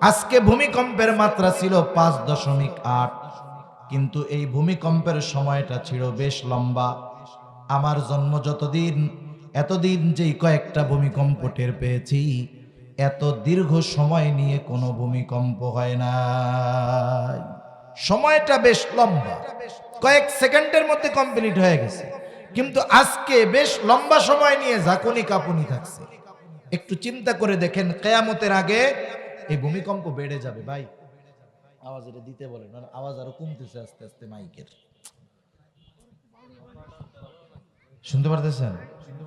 আজকে ভূমিকম্পের মাত্রা ছিল 5.8, কিন্তু এই ভূমিকম্পের সময়টা ছিল বেশ লম্বা। আমার জন্ম যতদিন, এতদিন যেই কয়েকটা ভূমিকম্প টের পেয়েছি, এত দীর্ঘ সময় নিয়ে কোনো ভূমিকম্প হয় না। সময়টা বেশ লম্বা, কয়েক সেকেন্ডের মধ্যে কমপ্লিট হয়ে গেছে, কিন্তু আজকে বেশ লম্বা সময় নিয়ে ঝাঁকুনি কাঁপুনি থাকছে। একটু চিন্তা করে দেখেন, কিয়ামতের আগে এই ভূমিকম্প বেড়ে যাবে। ভাই আওয়াজ এটা দিতে বলেন, আওয়াজ আরো কমতেছে আস্তে আস্তে মাইকের। শুনতে পারতেছেন?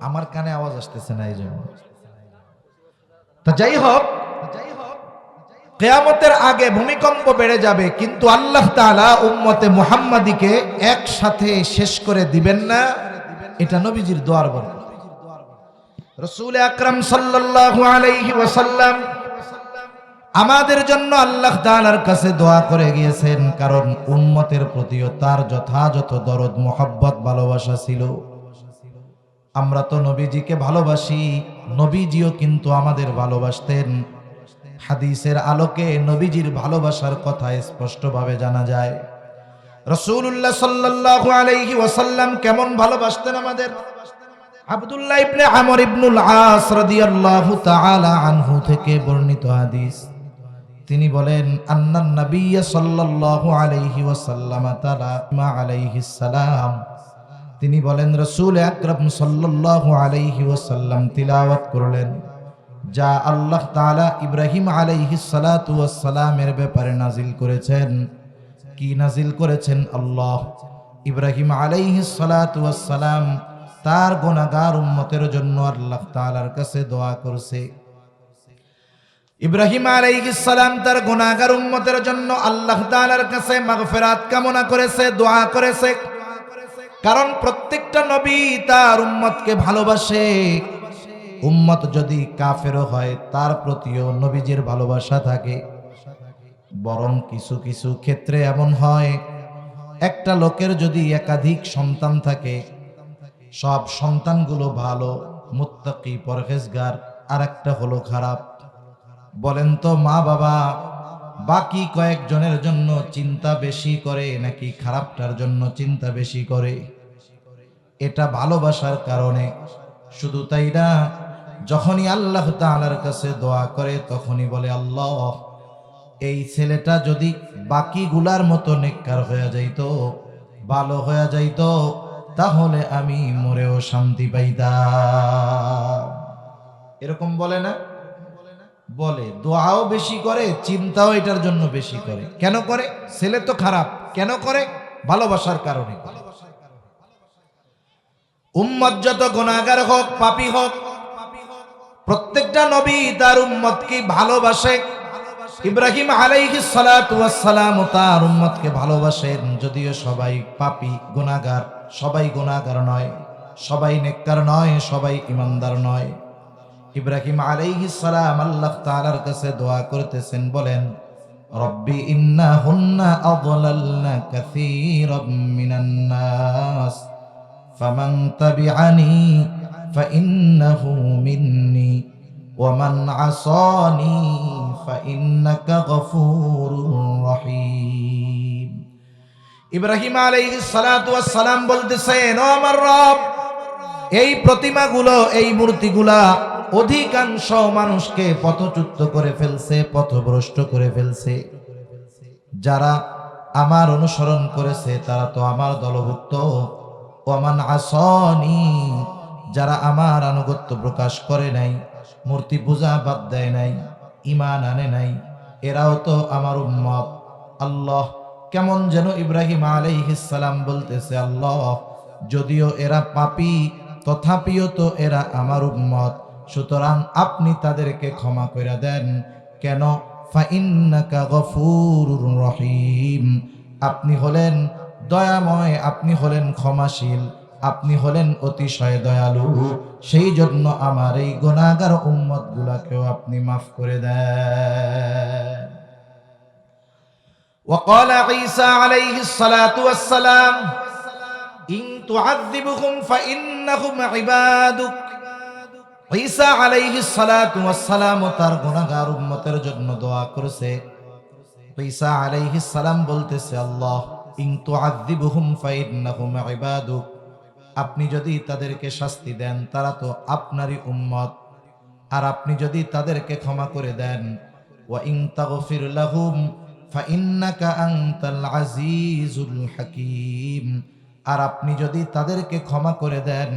আমার কানে আওয়াজ আসতেছে না, এই জন্য। তা যাই হোক, কিয়ামতের আগে ভূমিকম্প বেড়ে যাবে, কিন্তু আল্লাহ তাআলা উম্মতে মুহাম্মাদীকে একসাথে শেষ করে দিবেন না। এটা নবীজির দোয়ার বর্ণনা। রাসূল আকরাম সাল্লাল্লাহু আলাইহি ওয়াসাল্লাম আমাদের জন্য আল্লাহ তাআলার কাছে দোয়া করে গিয়েছেন, কারণ উম্মতের প্রতিও তার যথাযথ দরদ, মোহাব্বত, ভালোবাসা ছিল। আমরা তো নবীজিকে ভালোবাসি, নবীজিও কিন্তু আমাদের ভালোবাসতেন। হাদিসের আলোকে নবীজির ভালোবাসার কথা স্পষ্টভাবে জানা যায়। রাসূলুল্লাহ সাল্লাল্লাহু আলাইহি ওয়াসাল্লাম কেমন ভালোবাসতেন আমাদের? আব্দুল্লাহ ইবনে আমর ইবনুল আস রাদিয়াল্লাহু তাআলা আনহু থেকে বর্ণিত হাদিস, তিনি বলেন, আন্নান নাবিয়্য সাল্লাল্লাহু আলাইহি ওয়াসাল্লাম তাআলা আলাইহিস সালাম, তিনি বলেন রাসূল আকরাম সাল্লাল্লাহু আলাইহি ওয়াসাল্লাম তিলাওয়াত করলেন যা আল্লাহ তাআলা ইব্রাহিম আলাইহিস সালাতু ওয়াস সালামের ব্যাপারে নাজিল করেছেন। কি নাজিল করেছেন? আল্লাহ ইব্রাহিম আলাইহিস সালাতু ওয়াস সালাম তার গুনাহগার উম্মতের জন্য আল্লাহ তাআলার কাছে দোয়া করছে। ইব্রাহিম আলাইহিস সালাম তার গুনাহগার উম্মতের জন্য আল্লাহ তাআলার কাছে মাগফিরাত কামনা করেছে, দোয়া করেছে। কারণ প্রত্যেকটা নবী তার উম্মতকে ভালোবাসে। উম্মত যদি কাফেরও হয়, তার প্রতিও নবীজির ভালোবাসা থাকে। বরং কিছু কিছু ক্ষেত্রে এমন হয়, একটা লোকের যদি একাধিক সন্তান থাকে, সব সন্তানগুলো ভালো, মুত্তাকি, পরহেজগার, আর একটা হলো খারাপ। বলেন তো মা বাবা বাকি কয়েকজনের জন্য চিন্তা বেশি করে নাকি খারাপটার জন্য চিন্তা বেশি করে? এটা ভালোবাসার কারণে। শুধু তাই না, যখনই আল্লাহ তাআলার কাছে দোয়া করে তখনই বলে, আল্লাহ এই ছেলেটা যদি বাকিগুলার মতো নেককার হয়ে যাইতো, ভালো হয়ে যাইতো, তাহলে আমি মরেও শান্তি পাইতাম। এরকম বলে না? বলে। দোয়াও বেশি করে, চিন্তাও এটার জন্য বেশি করে। কেন করে? ছেলে তো খারাপ, কেন করে? ভালোবাসার কারণে। উম্মত যত গুনাহগার হোক, পাপী হোক, প্রত্যেকটা নবী তার উম্মতকে ভালোবাসে। ইব্রাহিম আলাইহিস সালাতু ওয়াস সালাম তার উম্মতকে ভালোবাসেন, যদিও সবাই পাপী, গুনাহগার। সবাই গুনাহগার নয়, সবাই নেককার নয়, সবাই ঈমানদার নয়। ইব্রাহিম আলাইহিস সালাম আল্লাহ তাআলার কাছে দোয়া করতেছেন, বলেন, রব্বি ইন্নাহুন্না আযলালনা কাসীরাম মিনান নাস ফামান তাবিআনি ফাইন্নাহু মিন্নি ওয়া মান আসানি ফাইন্নাকা গফুরুর রহিম। ইব্রাহিম আলাইহিস সালাতু ওয়াস সালাম বলতেছেন, ও আমার রব, এই প্রতিমাগুলো, এই মূর্তিগুলা অধিকাংশ মানুষকে পথচ্যুত করে ফেলছে, পথভ্রষ্ট করে ফেলছে। যারা আমার অনুসরণ করেছে তারা তো আমার দলভুক্ত। ওমান আসানি, যারা আমার আনুগত্য প্রকাশ করে নাই, মূর্তি পূজা বাদ দেয় নাই, ঈমান আনে নাই, এরাও তো আমার উম্মত। আল্লাহ, কেমন যেন ইব্রাহিম আলাইহিস সালাম বলতেছে, আল্লাহ যদিও এরা পাপী তথাপিও তো এরা আমার উম্মত, সুতরাং আপনি তাদেরকে ক্ষমা করে দেন। কেন? ফাইন্নাকা গফুরুর রহিম, আপনি হলেন দয়াময়, আপনি হলেন ক্ষমাশীল, আপনি হলেন অতিশয় দয়ালু, সেই জন্য আমার এই গুনাহগার উম্মত গুলাকেও আপনি মাফ করে দেন। وقال عيسى عليه الصلاة والسلام إن تعذبهم فإنهم عبادك। ঈসা আলাইহিস সালাতু ওয়াস সালাম তার গুনাহগার উম্মতের জন্য দোয়া করেছে। ঈসা আলাইহিস সালাম বলতেছে, আল্লাহ ইন তুআযিবহুম ফাইন্নাহুম ইবাদুক, আপনি যদি তাদেরকে শাস্তি দেন তারা তো আপনারই উম্মত, আর আপনি যদি তাদেরকে ক্ষমা করে দেন, ওয়া ইন তাগফির লাহুম ফাইন্নাকা আনতাল আজিজুল হাকীম, আর আপনি যদি তাদেরকে ক্ষমা করে দেন,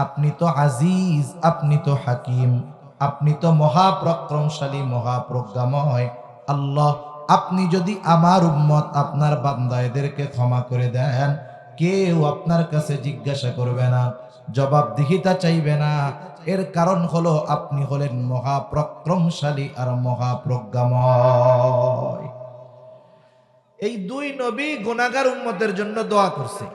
আপনি তো আজিজ, আপনি তো হাকিম, আপনি তো মহাপরাক্রমশালী, মহাপ্রজ্ঞাময়। আল্লাহ, আপনি যদি আমার উম্মত আপনার বান্দা এদেরকে ক্ষমা করে দেন, কেউ আপনার কাছে জিজ্ঞাসা করবে না, জবাবদিহিতা চাইবে না। এর কারণ হলো আপনি হলেন মহাপরাক্রমশালী আর মহাপ্রজ্ঞাময়। এই দুই নবী গুনাহগার উম্মতের জন্য দোয়া করছে।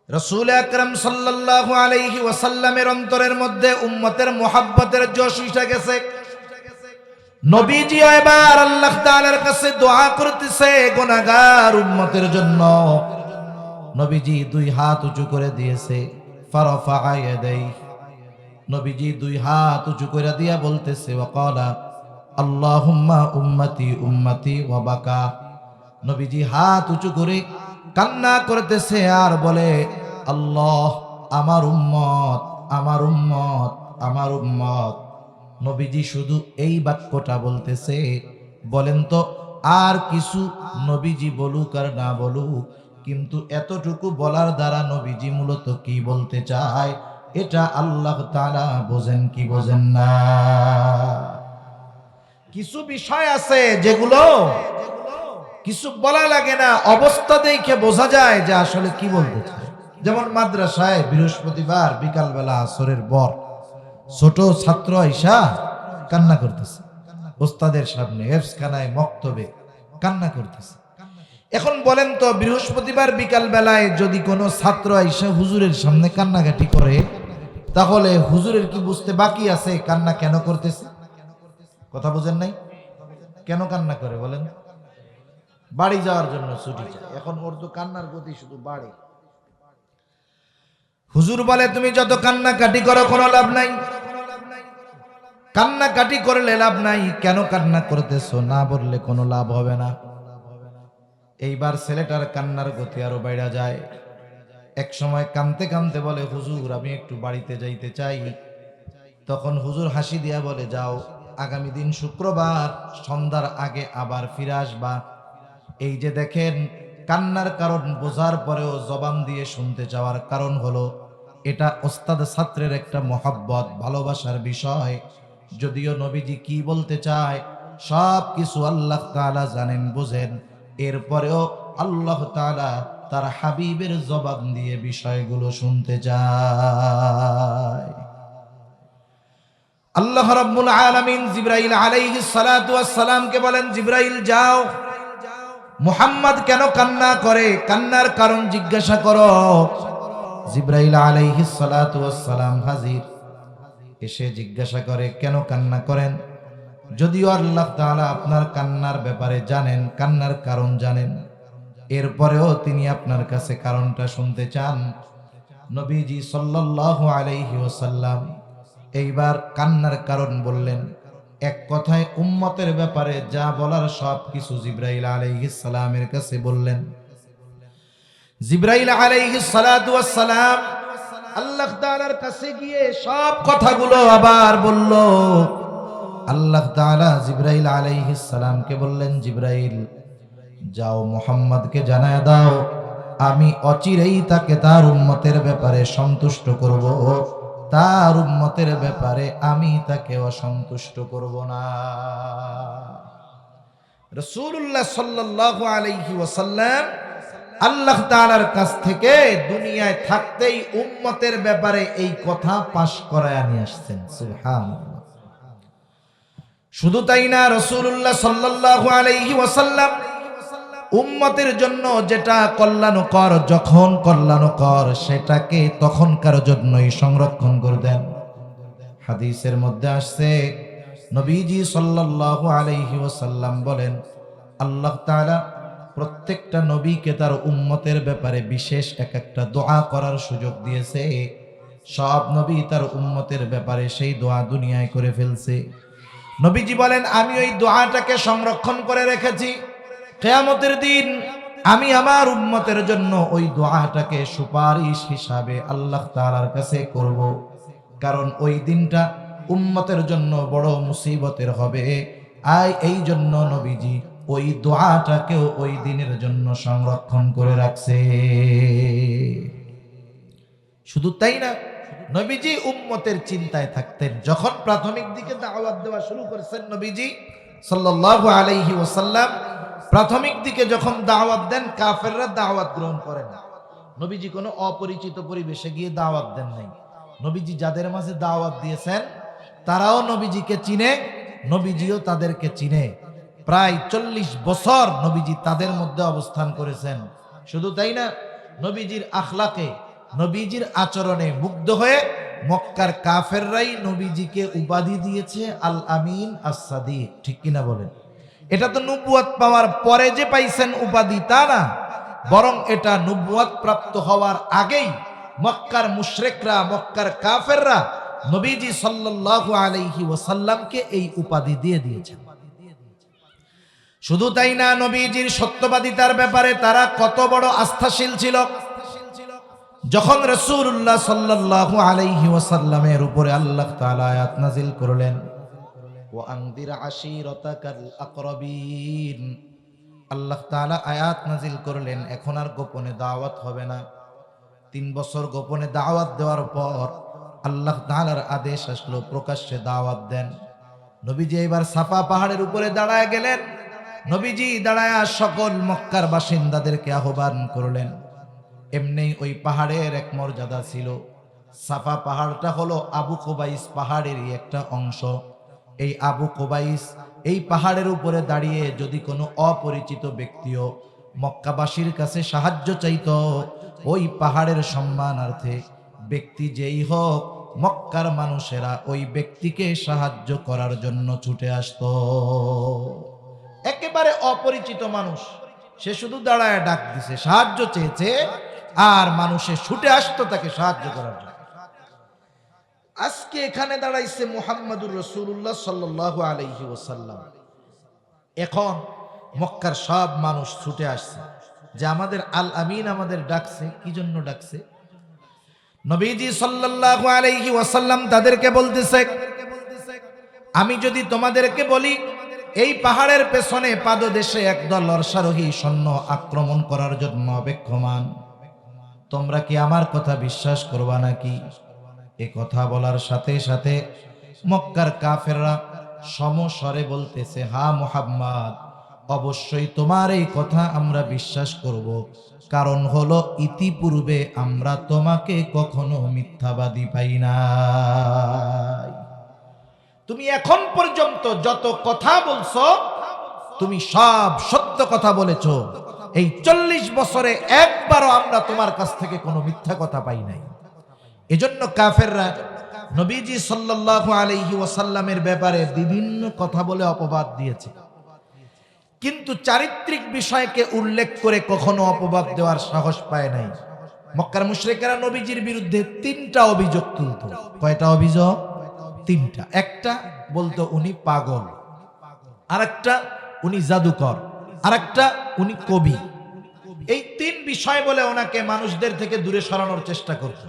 রাসূল আকরাম সাল্লাল্লাহু আলাইহি ওয়াসাল্লামের অন্তরের মধ্যে উম্মতের মুহাব্বতের জোশ উঠে গেছে। নবীজি এবার আল্লাহ তাআলার কাছে দোয়া করতেছে গুনাহগার উম্মতের জন্য। নবীজি দুই হাত উঁচু করে দিয়েছে, ফারাফা ইয়াদাইহি, নবীজি দুই হাত উঁচু করে দিয়া বলতেছে, ওয়াকালা আল্লাহুম্মা উম্মতি উম্মতি ওয়া বাকা। নবীজি হাত উঁচু করে কান্না করতেছে আর বলে, আল্লাহ আমার উম্মত, আমার উম্মত, আমার উম্মত। নবীজি শুধু এই বাক্যটা বলতেছে। বলেন তো আর কিছু নবীজি বলুক আর না বলুক, কিন্তু এতটুকু বলার দ্বারা নবীজি মূলত কি বলতে চায় এটা আল্লাহ তাআলা বোঝেন কি বোঝেন না। কিছু বিষয় আছে যেগুলো কিছু বলা লাগে না, অবস্থা দেখে বোঝা যায় যে আসলে কি বলতে চায়। যেমন মাদ্রাসায় বৃহস্পতিবার বিকালবেলা আসরের পর ছোট ছাত্র আইসা কান্না করতেছে, ওস্তাদের সামনে হেফজখানায় মক্তবে কান্না করতেছে। এখন বলেন তো বৃহস্পতিবার বিকাল বেলায় যদি কোনো ছাত্র আইসা হুজুরের সামনে কান্নাকাটি করে, তাহলে হুজুরের কি বুঝতে বাকি আছে কান্না কেন করতেছে? কথা বুঝেন নাই? কেন কান্না করে বলেন? বাড়ি যাওয়ার জন্য ছুটি চায়। এখন ওর তো কান্নার গতি শুধু বাড়ে। হুজুর বলে তুমি যত কান্নাকাটি করো কোনো লাভ নাই, কান্নাকাটি করলে লাভ নাই, কেন কান্না করতেছো না বললে কোনো লাভ হবে না। এইবার ছেলেটার কান্নার গতি আরো বাইরা যায়। এক সময় কানতে কানতে বলে, হুজুর আমি একটু বাড়িতে যাইতে চাই। তখন হুজুর হাসি দিয়া বলে, যাও, আগামী দিন শুক্রবার সন্ধ্যার আগে আবার ফিরে আসবা। এই যে দেখেন কান্নার কারণ বোঝার পরেও জবান দিয়ে শুনতে চাওয়ার কারণ হলো এটা ওস্তাদ ছাত্রের একটা মহব্বত, ভালোবাসার বিষয়। যদিও নবীজি কি বলতে চায় সব কিছু আল্লাহ তাআলা জানেন, বোঝেন, এরপরেও আল্লাহ তাআলা তার হাবিবের জবান দিয়ে বিষয়গুলো শুনতে চায়। আল্লাহ রাব্বুল আলামিন জিবরাইল আলাইহিস সালাতু ওয়াস সালামকে বলেন, জিবরাইল যাও, মুহাম্মদ কেন কান্না করে কান্নার কারণ জিজ্ঞাসা করো। জিবরাইল আলাইহিস সালাতু ওয়াস সালাম হাজির, এসে জিজ্ঞাসা করে কেন কান্না করেন। যদিও আল্লাহ তাআলা আপনার কান্নার ব্যাপারে জানেন, কান্নার কারণ জানেন, এরপরেও তিনি আপনার কাছে কারণটা শুনতে চান। নবীজি সাল্লাল্লাহু আলাইহি ওয়াসাল্লাম এইবার কান্নার কারণ বললেন। এক কথায় উম্মতের ব্যাপারে যা বলার সব কিছু জিবরাইল আলাইহিস সালামের কাছে বললেন। জিবরাইল আলাইহিস সালাতু ওয়াস সালাম আল্লাহ তাআলার কাছে গিয়ে সব কথাগুলো আবার বলল। আল্লাহ তাআলা জিবরাইল আলাইহিস সালামকে বললেন, জিবরাইল যাও মুহাম্মদকে জানায় দাও আমি অচিরেই তাকে তার উম্মতের ব্যাপারে সন্তুষ্ট করব, তার উম্মতের ব্যাপারে আমি তাকে অসন্তুষ্ট করব না। রাসূলুল্লাহ সাল্লাল্লাহু আলাইহি ওয়াসাল্লাম আল্লাহ তাআলার কাছ থেকে দুনিয়ায় থাকতেই উম্মতের ব্যাপারে এই কথা পাশ করায় নিয়ে আসছেন। সুবহানাল্লাহ। শুধু তাই না, রাসূলুল্লাহ সাল্লাল্লাহু আলাইহি ওয়াসাল্লাম উম্মতের জন্য যেটা কল্যাণকর, যখন কল্যাণকর সেটাকে তখনকার জন্যই সংরক্ষণ করে দেন। হাদিসের মধ্যে আসছে, নবীজি সাল্লাল্লাহু আলাইহি ওয়াসাল্লাম বলেন, আল্লাহ তাআলা প্রত্যেকটা নবীকে তার উম্মতের ব্যাপারে বিশেষ একটা দোয়া করার সুযোগ দিয়েছে। সব নবী তার উম্মতের ব্যাপারে সেই দোয়া দুনিয়ায় করে ফেলছে। নবীজি বলেন, আমি ওই দোয়াটাকে সংরক্ষণ করে রেখেছি। কিয়ামতের দিন আমি আমার উম্মতের জন্য ওই দোয়াটাকে সুপারিশ হিসাবে আল্লাহ তাআলার কাছে করব, কারণ ওই দিনটা উম্মতের জন্য বড় মুসিবতের হবে। এই জন্য নবীজি ওই দোয়াটাকেও ওই দিনের জন্য সংরক্ষণ করে রাখছে। শুধু তাই না, নবীজি উম্মতের চিন্তায় থাকতেন। যখন প্রাথমিক দিকে দাওয়াত দেওয়া শুরু করেছেন নবীজি সাল্লাল্লাহু আলাইহি ওয়াসাল্লাম, প্রাথমিক দিকে যখন দাওয়াত দেন, কাফেররা দাওয়াত গ্রহণ করে না। নবীজি কোনো অপরিচিত পরিবেশে গিয়ে দাওয়াত দেন নাই। নবীজি যাদের মাঝে দাওয়াত দিয়েছেন তারাও নবীজিকে চিনে, নবীজিও তাদেরকে চিনে। প্রায় 40 বছর নবীজি তাদের মধ্যে অবস্থান করেছেন। শুধু তাই না, নবীজির আখলাকে, নবীজির আচরণে মুগ্ধ হয়ে মক্কার কাফেররাই নবীজিকে উপাধি দিয়েছে আল আমিন আস-সাদিক। ঠিক কিনা বলেন? এটা তো নবুয়ত পাওয়ার পরে যে পাইছেন উপাধি তা না, বরং এটা নবুয়ত প্রাপ্ত হওয়ার আগেই মক্কার মুশরিকরা, মক্কার কাফেররা নবীজি সাল্লাল্লাহু আলাইহি ওয়াসাল্লামকে এই উপাধি দিয়ে দিয়েছেন। শুধু তাই না, নবীজির সত্যবাদিতার ব্যাপারে তারা কত বড় আস্থাশীল ছিল। যখন রাসূলুল্লাহ সাল্লাল্লাহু আলাইহি ওয়াসাল্লামের উপরে আল্লাহ তাআলা আয়াত নাযিল করলেন, ওয়া আনদির আশীরাতাকাল আকরাবিন, আল্লাহ তাআলা আয়াত নাযিল করলেন, এখন আর গোপনে দাওয়াত হবে না। 3 বছর গোপনে দাওয়াত দেওয়ার পর আল্লাহ তাআলার আদেশ আসলো, প্রকাশ্যে দাওয়াত দেন। নবীজি এবার সাফা পাহাড়ের উপরে দাঁড়ায় গেলেন। নবীজি দাঁড়ায় সকল মক্কার বাসিন্দাদেরকে আহ্বান করলেন। এমনি ওই পাহাড়ের এক মর্যাদা ছিল। সাফা পাহাড়টা হলো আবু কুবাইস পাহাড়েরই একটা অংশ। এই আবু কুবাইস এই পাহাড়ের উপরে দাঁড়িয়ে যদি কোনো অপরিচিত ব্যক্তিও মক্কাবাসীর কাছে সাহায্য চাইতো, ওই পাহাড়ের সম্মানার্থে ব্যক্তি যেই হোক, মক্কার মানুষেরা ওই ব্যক্তিকে সাহায্য করার জন্য ছুটে আসতো। একেবারে অপরিচিত মানুষ, সে শুধু দাঁড়ায় ডাক দিছে, সাহায্য চেয়েছে, আর মানুষে ছুটে আসতো তাকে সাহায্য করার জন্য। আজকে এখানে দাঁড়াইছে মুহাম্মাদুর রাসূলুল্লাহ সাল্লাল্লাহু আলাইহি ওয়াসাল্লাম। এখন মক্কার সব মানুষ ছুটে আসছে যে আমাদের আল আমিন আমাদের ডাকছে। কি জন্য ডাকছে? নবীজি সাল্লাল্লাহু আলাইহি ওয়াসাল্লাম তাদেরকে বলতেছে, আমি যদি তোমাদেরকে বলি এই পাহাড়ের পেছনে পাদদেশে একদল অশ্বারোহী সৈন্য আক্রমণ করার জন্য অপেক্ষমান, তোমরা কি আমার কথা বিশ্বাস করবা নাকি? এ কথা বলার সাথে সাথে মক্কার কাফেররা সমস্বরে বলতেছে, হ্যাঁ মুহাম্মদ, অবশ্যই তোমার এই কথা আমরা বিশ্বাস করব, কারণ হলো ইতিপূর্বে আমরা তোমাকে কখনো মিথ্যাবাদী পাই নাই। তুমি এখন পর্যন্ত যত কথা বলছো তুমি সব সত্য কথা বলেছো। এই 40 বছরে একবারও আমরা তোমার কাছ থেকে কোনো মিথ্যা কথা পাই নাই। এজন্য কাফেররা নবীজি সাল্লাল্লাহু আলাইহি ওয়াসাল্লামের ব্যাপারে বিভিন্ন কথা বলে অপবাদ দিয়েছে, কিন্তু চারিত্রিক বিষয়কে উল্লেখ করে কখনো অপবাদ দেওয়ার সাহস পায় নাই। মক্কার মুশরিকরা নবীজির বিরুদ্ধে 3টা অভিযোগ তুলত। কয়টা অভিযোগ? 3টা। একটা বলতো উনি পাগল, আরেকটা উনি জাদুকর, আরেকটা উনি কবি। এই 3 বিষয় বলে ওনাকে মানুষদের থেকে দূরে সরানোর চেষ্টা করত।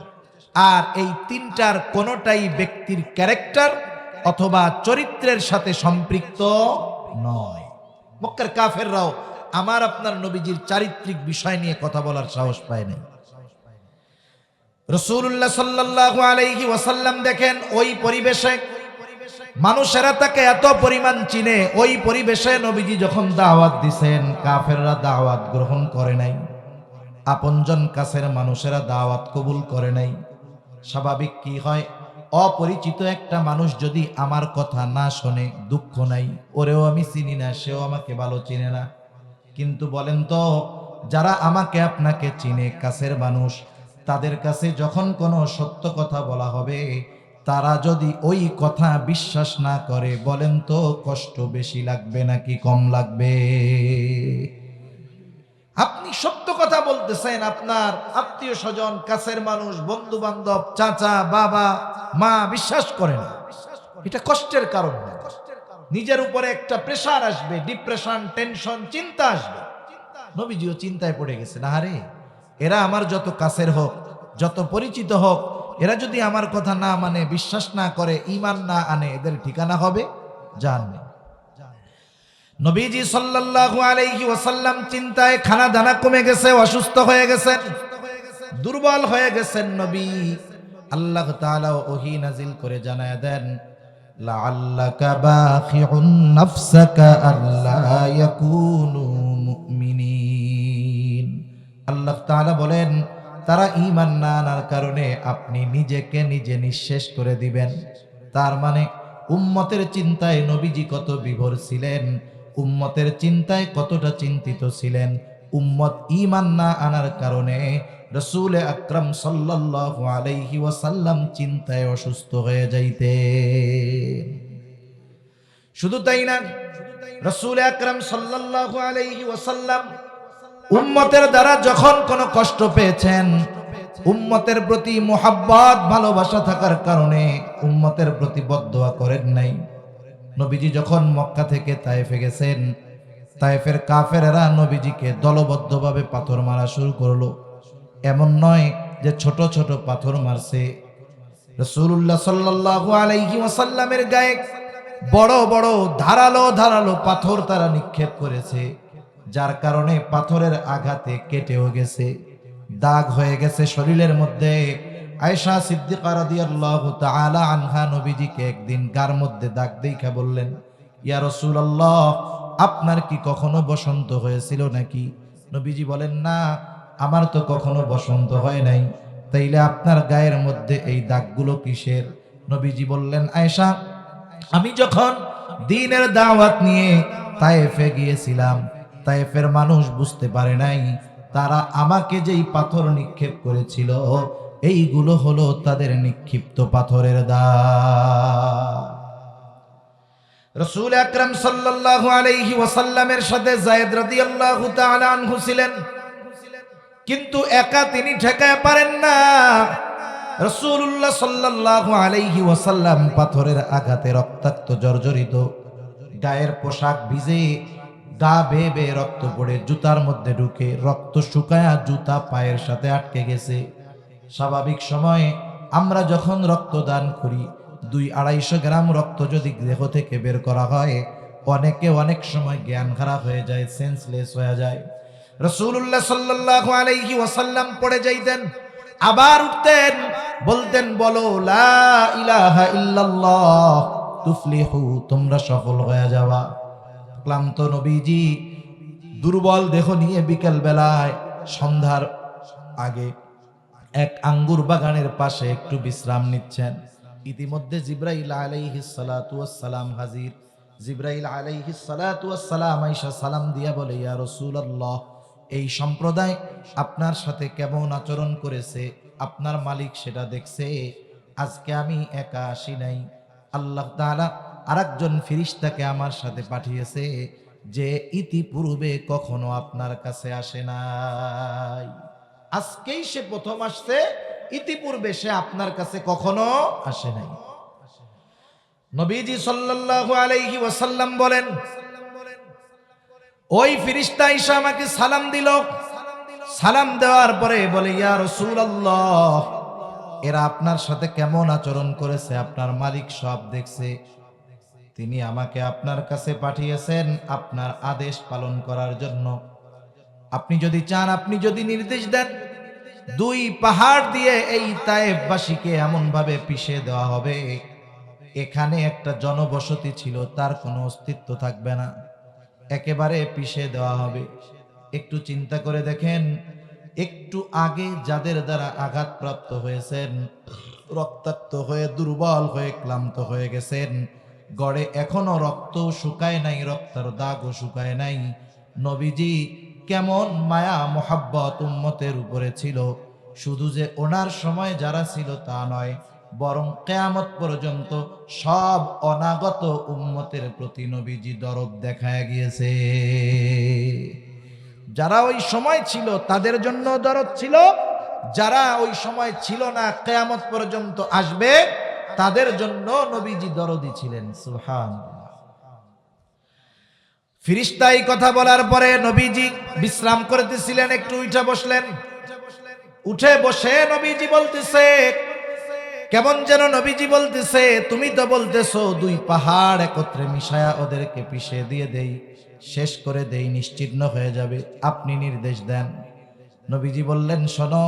আর এই 3টার কোনোটাই ব্যক্তির ক্যারেক্টার অথবা চরিত্রের সাথে সম্পৃক্ত নয়। মক্কার কাফেররাও আমার আপনার নবীজির চারিত্রিক বিষয় নিয়ে কথা বলার সাহস পায় নাই। রাসূলুল্লাহ সাল্লাল্লাহু আলাইহি ওয়াসাল্লাম দেখেন ওই পরিবেশে মানুষেরা তাকে এত পরিমাণ চিনে, ওই পরিবেশে নবীজি যখন দাওয়াত দিছেন কাফেররা দাওয়াত গ্রহণ করে নাই, আপনজন কাছের মানুষেরা দাওয়াত কবুল করে নাই। স্বাভাবিক কি হয়, অপরিচিত একটা মানুষ যদি আমার কথা না শোনে দুঃখ নাই, ওরেও আমি চিনি না, সেও আমাকে ভালো চিনে না। কিন্তু বলেন তো, যারা আমাকে আপনাকে চিনে কাছের মানুষ, তাদের কাছে যখন কোনো সত্য কথা বলা হবে, তারা যদি ওই কথা বিশ্বাস না করে, বলেন তো কষ্ট বেশি লাগবে নাকি কম লাগবে? আপনি সত্য কথা বলতেছেন, আপনার আত্মীয় স্বজন কাছের মানুষ বন্ধু বান্ধব চাচা বাবা মা বিশ্বাস করে না, এটা কষ্টের কারণ না। নিজের উপরে একটা প্রেসার আসবে, ডিপ্রেশন, টেনশন, চিন্তা আসবে। নবীজিও চিন্তায় পড়ে গেছে, না রে, এরা আমার যত কাছের হোক, যত পরিচিত হোক, এরা যদি আমার কথা না মানে, বিশ্বাস না করে, ঈমান না আনে, এদের ঠিকানা হবে জাহান্নাম। নবীজি সাল্লাল্লাহু আলাইহি ওয়াসাল্লাম চিন্তায় খানা দানা কমে গেছে, অসুস্থ হয়ে গেছেন, দুর্বল হয়ে গেছেন নবী। আল্লাহ তাআলা ওহী নাজিল করে জানায় দেন, লাআল্লাকা বাখিউন নাফসাকা আল্লা ইয়াকুনু মুমিনিন। আল্লাহ তাআলা বলেন, তারা ঈমান না আনার কারণে আপনি নিজেকে নিজে নিঃশেষ করে দিবেন। তার মানে উম্মতের চিন্তায় নবীজি কত বিভোর ছিলেন, উম্মতের চিন্তায় কতটা চিন্তিত ছিলেন। উম্মত ঈমান না আনার কারণে রাসূল আকরাম সাল্লাল্লাহু আলাইহি ওয়াসাল্লাম চিন্তায় অসুস্থ হয়ে যাইতেন। শুধু তাই না, রাসূল আকরাম সাল্লাল্লাহু আলাইহি ওয়াসাল্লাম উম্মতের দ্বারা যখন কোনো কষ্ট পেয়েছেন, উম্মতের প্রতি মুহাব্বত ভালোবাসা থাকার কারণে উম্মতের প্রতি বদদোয়া করেন নাই। নবীজি যখন মক্কা থেকে তায়েফে গেছেন, তায়েফের কাফেরেরা নবীজিকে দলবদ্ধভাবে পাথর মারা শুরু করলো। এমন নয় যে ছোট ছোট পাথর মারছে, রাসূলুল্লাহ সাল্লাল্লাহু আলাইহি ওয়াসাল্লামের গায়ে বড় বড় ধারালো ধারালো পাথর তারা নিক্ষেপ করেছে, যার কারণে পাথরের আঘাতে কেটেও গেছে, দাগ হয়ে গেছে শরীরের মধ্যে। আয়েশা সিদ্দিকা রাদিয়াল্লাহু তাআলা আনহা নবীজিকে একদিন গার মধ্যে দাগ দেইখা বললেন, ইয়া রাসূলুল্লাহ, আপনার কি কখনো বসন্ত হয়েছিল নাকি? নবীজি বলেন, না, আমার তো কখনো বসন্ত হয় নাই। তাইলে আপনার গায়ের মধ্যে এই দাগগুলো কিসের? নবীজি বললেন, আয়েশা, আমি যখন দ্বীনের দাওয়াত নিয়ে তায়েফে গিয়েছিলাম, তায়েফের মানুষ বুঝতে পারে নাই, তারা আমাকে যেই পাথর নিক্ষেপ করেছিল এইগুলো হলো তাদের নিক্ষিপ্ত পাথরের দাগ। রাসূল আকরাম সাল্লাল্লাহু আলাইহি ওয়াসাল্লামের সাথে যায়েদ রাদিয়াল্লাহু তাআলা আনহু ছিলেন, কিন্তু একা তিনি ঠেকায় পারেন না। রাসূলুল্লাহ সাল্লাল্লাহু আলাইহি ওয়াসাল্লাম পাথরের আঘাতে রক্তাক্ত জর্জরিত, গায়ের পোশাক ভিজে, গা বেয়ে বেয়ে রক্ত পড়ে জুতার মধ্যে ঢুকে, রক্ত শুকায়া জুতা পায়ের সাথে আটকে গেছে। স্বাভাবিক সময়ে আমরা যখন রক্তদান করি, 200-250 গ্রাম রক্ত যদি দেহ থেকে বের করা হয়, অনেকে অনেক সময় জ্ঞান খারাপ হয়ে যায়, সেন্সলেস হয়ে যায়। রাসূলুল্লাহ সাল্লাল্লাহু আলাইহি ওয়াসাল্লাম পড়ে যাইতেন, আবার উঠতেন, বলতেন, বলো লা ইলাহা ইল্লাল্লাহ তুফলিহু, তোমরা সফল হয়ে যাবা। ক্লান্ত নবীজি দুর্বল দেহ নিয়ে বিকেল বেলায় সন্ধ্যার আগে এক আঙ্গুর বাগানের পাশে একটু বিশ্রাম নিচ্ছেন। ইতিমধ্যে জিবরাইল আলাইহিস সালাতু ওয়াস সালাম হাজির। জিবরাইল আলাইহিস সালাতু ওয়াস সালাম আয়েশা সালাম দিয়া বলে, ইয়া রাসূলুল্লাহ, এই সম্প্রদায় আপনার সাথে কেমন আচরণ করেছে আপনার মালিক সেটা দেখছে, আজকে আমি একা আসি নাই, আল্লাহ তাআলা আরেকজন ফেরেশতাকে আমার সাথে পাঠিয়েছে, যে ইতিপূর্বে কখনো আপনার কাছে আসে নাই। আজকেই সে প্রথম আসছে, ইতিপূর্বে সে আপনার কাছে কখনো আসে নাই। নবীজি সাল্লাল্লাহু আলাইহি ওয়াসাল্লাম বলেন, ওই ফেরেশতা এসে আমাকে সালাম দিল। সালাম দেওয়ার পরে বলে, ইয়া রাসূলুল্লাহ, এরা আপনার সাথে কেমন আচরণ করেছে আপনার মালিক সব দেখছে। তিনি আমাকে আপনার কাছে পাঠিয়েছেন আপনার আদেশ পালন করার জন্য। আপনি যদি চান, আপনি যদি নির্দেশ দেন, দুই পাহাড় দিয়ে এই তায়েফবাসীকে এমন ভাবে পিষে দেওয়া হবে, এখানে একটা জনবসতি ছিল তার কোনো অস্তিত্ব থাকবে না, একেবারে পিষে দেওয়া হবে। একটু চিন্তা করে দেখেন, একটু আগে যাদের দ্বারা আঘাতপ্রাপ্ত হয়েছেন, রক্তাক্ত হয়ে দুর্বল হয়ে ক্লান্ত হয়ে গেছেন, গড়ে এখনো রক্ত শুকায় নাই, রক্তের দাগও শুকায় নাই, নবীজি কেমন মায়া মোহাব্বত উম্মতের উপরে ছিল। শুধু যে ওনার সময় যারা ছিল তা নয়, বরং কিয়ামত পর্যন্ত সব অনাগত উম্মতের প্রতি নবীজি দরদ দেখায় গিয়েছে। যারা ওই সময় ছিল তাদের জন্য দরদ ছিল, যারা ওই সময় ছিল না, কিয়ামত পর্যন্ত আসবে, তাদের জন্য নবীজি দরদি ছিলেন। সুবহানাল্লাহ। ফেরেশতা এই কথা বলার পরে নবীজি বিশ্রাম করতেছিলেন, একটু উঠে বসলেন। উঠে বসে নবীজি বলতেছে, কেমন যেন নবীজি বলতেছে, তুমি তো বলতেছো দুই পাহাড় একত্রে মিশায়া ওদেরকে পিষে দিয়ে দেই, শেষ করে দেই, নিশ্চিহ্ন হয়ে যাবে, আপনি নির্দেশ দেন। নবীজি বললেন, শোনো,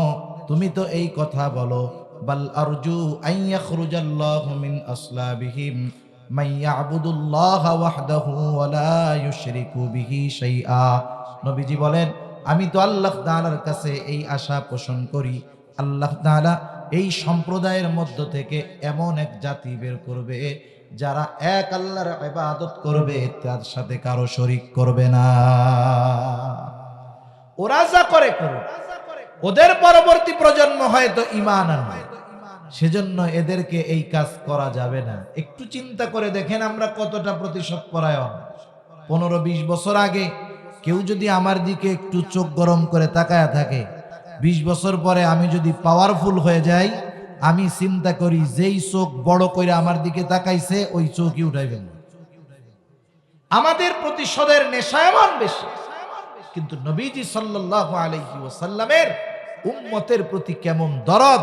তুমি তো এই কথা বলো, বাল আরজু আন ইয়াখরুজাল্লাহু মিন আসলাবিহিম মান ইয়াবুদুল্লাহ ওয়াহদাহু ওয়া লা ইউশরিকু বিহি শাইআ। নবীজি বলেন, আমি তো আল্লাহ তাআলার কাছে এই আশা পোষণ করি, আল্লাহ তাআলা এই সম্প্রদায়ের মধ্য থেকে এমন এক জাতি বের করবে যারা এক আল্লাহর ইবাদত করবে, তার সাথে কারো শরীক করবে না। ওরা যা করে করুক, ওদের পরবর্তী প্রজন্ম হয়তো ঈমান আনবে, সেজন্য এদেরকে এই কাজ করা যাবে না। একটু চিন্তা করে দেখেন আমরা কতটা প্রতিশোধ পরায়ণ। 15-20 বছর আগে কেউ যদি আমার দিকে একটু চোখ গরম করে তাকায়া থাকে, 20 বছর পরে আমি যদি পাওয়ারফুল হয়ে যাই, আমি চিন্তা করি যেই চোখ বড় করে আমার দিকে তাকাইছে ওই চোখই উঠাইবেন। আমাদের প্রতিশোধের নেশা এমন বেশি, কিন্তু নবীজি সাল্লাল্লাহু আলাইহি ওয়াসাল্লামের উম্মতের প্রতি কেমন দরদ,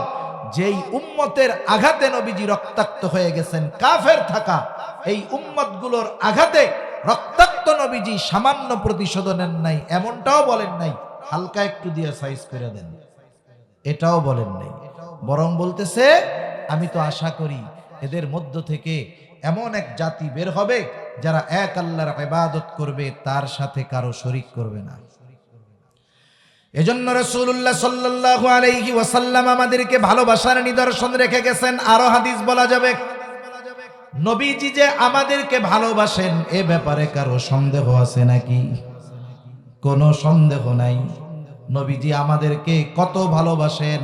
যেই উম্মতের আঘাতে নবীজি রক্তাক্ত হয়ে গেছেন, কাফের থাকা এই উম্মতগুলোর আঘাতে রক্তাক্ত নবীজি সামান্য প্রতিশোধ নেন নাই, এমনটাও বলেন নাই হালকা একটু দিয়ে সাইজ করে দেন, এটাও বলেন নাই। বরং বলতেছে, আমি তো আশা করি এদের মধ্য থেকে এমন এক জাতি বের হবে যারা এক আল্লাহর ইবাদত করবে, তার সাথে কারো শরীক করবে না। এজন্য রাসূলুল্লাহ সাল্লাল্লাহু আলাইহি ওয়াসাল্লাম আমাদেরকে ভালোবাসার নিদর্শন রেখে গেছেন। আরো হাদিস বলা যাবে, নবীজি যে আমাদেরকে ভালোবাসেন এ ব্যাপারে কারো সন্দেহ আছে নাকি? কোনো সন্দেহ নাই। নবীজি আমাদেরকে কত ভালোবাসেন,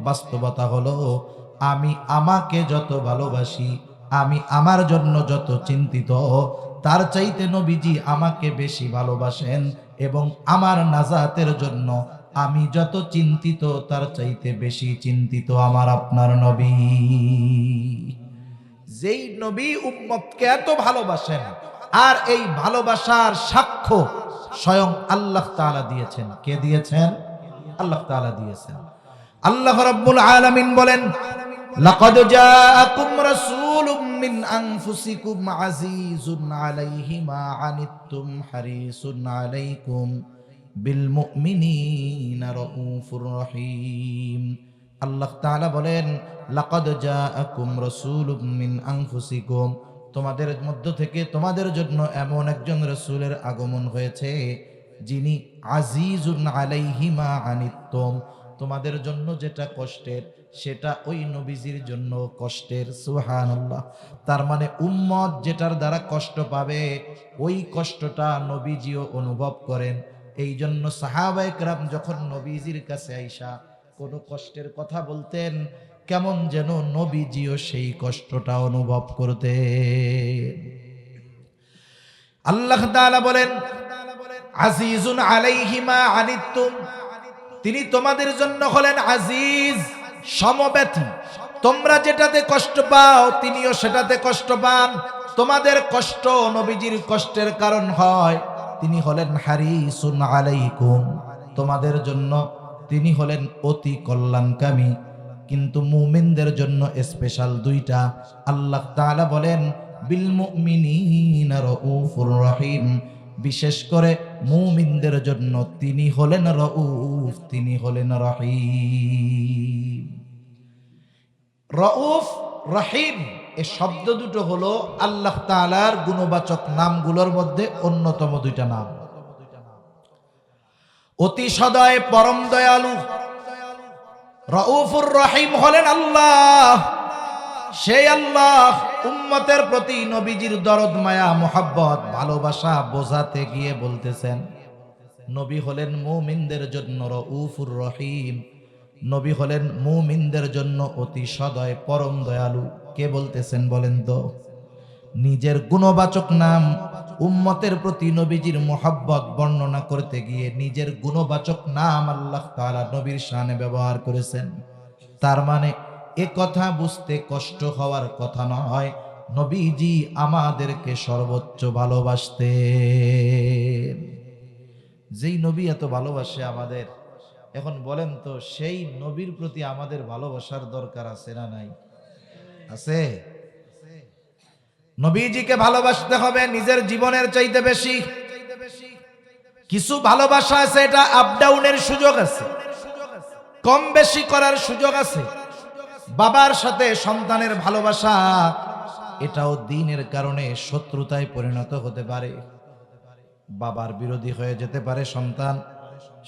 বাস্তবতা হলো আমি আমাকে যত ভালোবাসি, আমি আমার জন্য যত চিন্তিত, তার চাইতে নবীজি আমাকে বেশি ভালোবাসেন, এবং আমার নাজাতের জন্য আমি যত চিন্তিত তার চাইতে বেশি চিন্তিত আমার আপনার নবী। যেই নবী উম্মতকে এত ভালোবাসেন, আর এই ভালোবাসার সাক্ষ্য স্বয়ং আল্লাহ তাআলা দিয়েছেন। কে দিয়েছেন? আল্লাহ তাআলা দিয়েছেন। আল্লাহ রাব্বুল আলামিন বলেন, লাকাদ জাআকুম রাসূলুম মিন আনফুসিকুম আজিজুন আলাইহি মা আনিতুম হারিসুন আলাইকুম বিল মুমিনিনা রাউফুর রহিম। আল্লাহ তাআলা বলেন, লাকাদ জাআকুম রাসূলুম মিন আনফুসিকুম, তোমাদের মধ্য থেকে তোমাদের জন্য এমন একজন রাসূলের আগমন হয়েছে যিনি আজিজুন আলাইহি মা আনিতুম, তোমাদের জন্য যেটা কষ্টের সেটা ওই নবীজির জন্য কষ্টের। সুবহানাল্লাহ। তার মানে উম্মত যেটার দ্বারা কষ্ট পাবে ওই কষ্টটা নবীজিও অনুভব করেন। এই জন্য সাহাবায়ে কেরাম যখন নবীজির কাছে আইসা কোনো কষ্টের কথা বলতেন, কেমন যেন নবীজিও সেই কষ্টটা অনুভব করতেন। আল্লাহ তাআলা বলেন, আজিজুন আলাইহি মা আনিতুম, তিনি তোমাদের জন্য হলেন আজিজ, সমব্যথী। তোমরা যেটাতে কষ্ট পাও তিনিও সেটাতে কষ্ট পান। তোমাদের কষ্ট নবীজির কষ্টের কারণ হয়, তিনি হলেন হারিসুন আলাইকুম, তোমাদের জন্য তিনি হলেন অতি কল্যাণকামী। কিন্তু মুমিনদের জন্য স্পেশাল দুইটা। আল্লাহ তাআলা বলেন, বিল মুমিনিনা রাউফুর রহিম, বিশেষ করে মুমিনদের জন্য তিনি হলেন রাউফ, তিনি হলেন রহিম। রাউফ রহিম এই শব্দ দুটো হলো আল্লাহ তাআলার গুণবাচক নামগুলোর মধ্যে অন্যতম দুইটা নাম। অতি সদয় পরম দয়ালু রাউফুর রহিম হলেন আল্লাহ। সেই আল্লাহ উম্মতের প্রতি নবীজির দরদ মায়া মোহাব্বত ভালোবাসা বোঝাতে গিয়ে বলতেছেন, নবী হলেন মুমিনদের জন্য রাউফুর রহিম, নবী হলেন মুমিনদের জন্য অতি সদয় পরম দয়ালু। কে বলতেছেন বলেন তো? নিজের গুণবাচক নাম উম্মতের প্রতি নবীজির মোহাব্বত বর্ণনা করতে গিয়ে নিজের গুণবাচক নাম আল্লাহ তাআলা নবীর শানে ব্যবহার করেছেন। তার মানে এ কথা বুঝতে কষ্ট হওয়ার কথা নয়, নবীজি আমাদেরকে সর্বোচ্চ ভালোবাসতেন। যেই নবী এত ভালোবাসে আমাদের, এখন বলেন তো সেই নবীর প্রতি আমাদের ভালোবাসার দরকার আছে না নাই? আছে। নবীজিকে ভালোবাসতে হবে নিজের জীবনের চাইতে বেশি। কিছু ভালোবাসা আছে, এটা আপ ডাউনের সুযোগ আছে, কম বেশি করার সুযোগ আছে। বাবার সাথে সন্তানের ভালোবাসা, এটাও দ্বীনের কারণে শত্রুতায় পরিণত হতে পারে। বাবার বিরোধী হয়ে যেতে পারে সন্তান,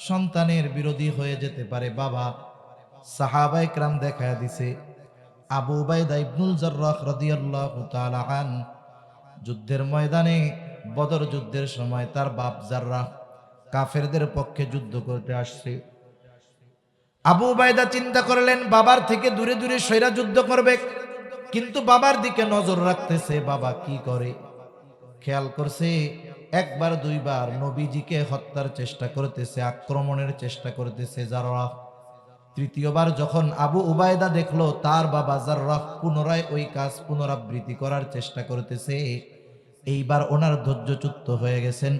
সন্তানের বিরোধী হয়ে যেতে পারে বাবা। সাহাবায়ে কেরাম দেখায়া দিছে, আবু উবাইদা ইবনুল জাররাহ রাদিয়াল্লাহু তাআলা আন যুদ্ধের ময়দানে বদর যুদ্ধের সময় তার বাপ জাররাহ কাফেরদের পক্ষে যুদ্ধ করতে আসছে। আবু উবাইদা চিন্তা করলেন বাবার থেকে দূরে দূরে সৈরা যুদ্ধ করবে, কিন্তু বাবার দিকে নজর রাখতেছে বাবা কি করে। খেয়াল করছে একবার দুইবার নবীজিকে হত্যার চেষ্টা করতেছে, আক্রমণের চেষ্টা করতেছে জাররাহ। তৃতীয়বার যখন আবু উবাইদা দেখলো তার বাবা জাররাহ পুনরায় ওই কাজ পুনরাবৃত্তি করার চেষ্টা করতেছে, এইবার ওনার ধৈর্যচ্যুত হয়ে গেছেন।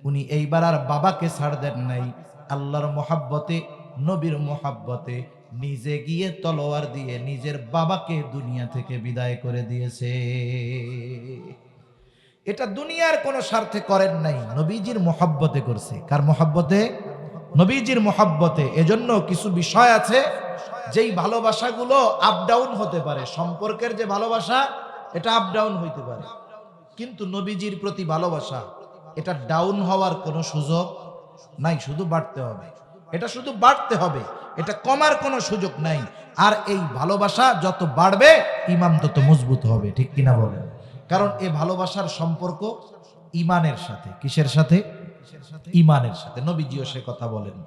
উনি এইবার আর বাবাকে ছাড় দেন নাই। আল্লাহর মোহাব্বতে, নবীর মোহাব্বতে নিজে গিয়ে তলোয়ার দিয়ে নিজের বাবাকে দুনিয়া থেকে বিদায় করে দিয়েছে। এটা দুনিয়ার কোনো স্বার্থে করেন নাই, নবীজির মোহাব্বতে করছে। কার মোহাব্বতে? নবীজির মোহাব্বতে। এজন্য কিছু বিষয় আছে যেই ভালোবাসাগুলো আপ ডাউন হতে পারে। সম্পর্কের যে ভালোবাসা, এটা আপ ডাউন হইতে পারে, কিন্তু নবীজির প্রতি ভালোবাসা, এটা ডাউন হওয়ার কোনো সুযোগ নাই, শুধু বাড়তে হবে। এটা শুধু বাড়তে হবে, এটা কমার কোনো সুযোগ নাই। আর এই ভালোবাসা যত বাড়বে ইমান তত মজবুত হবে, ঠিক কিনা বলেন? কারণ এই ভালোবাসার সম্পর্ক ইমানের সাথে। কিসের সাথে? ইমানের সাথে। নবীজিও সে কথা বলেন।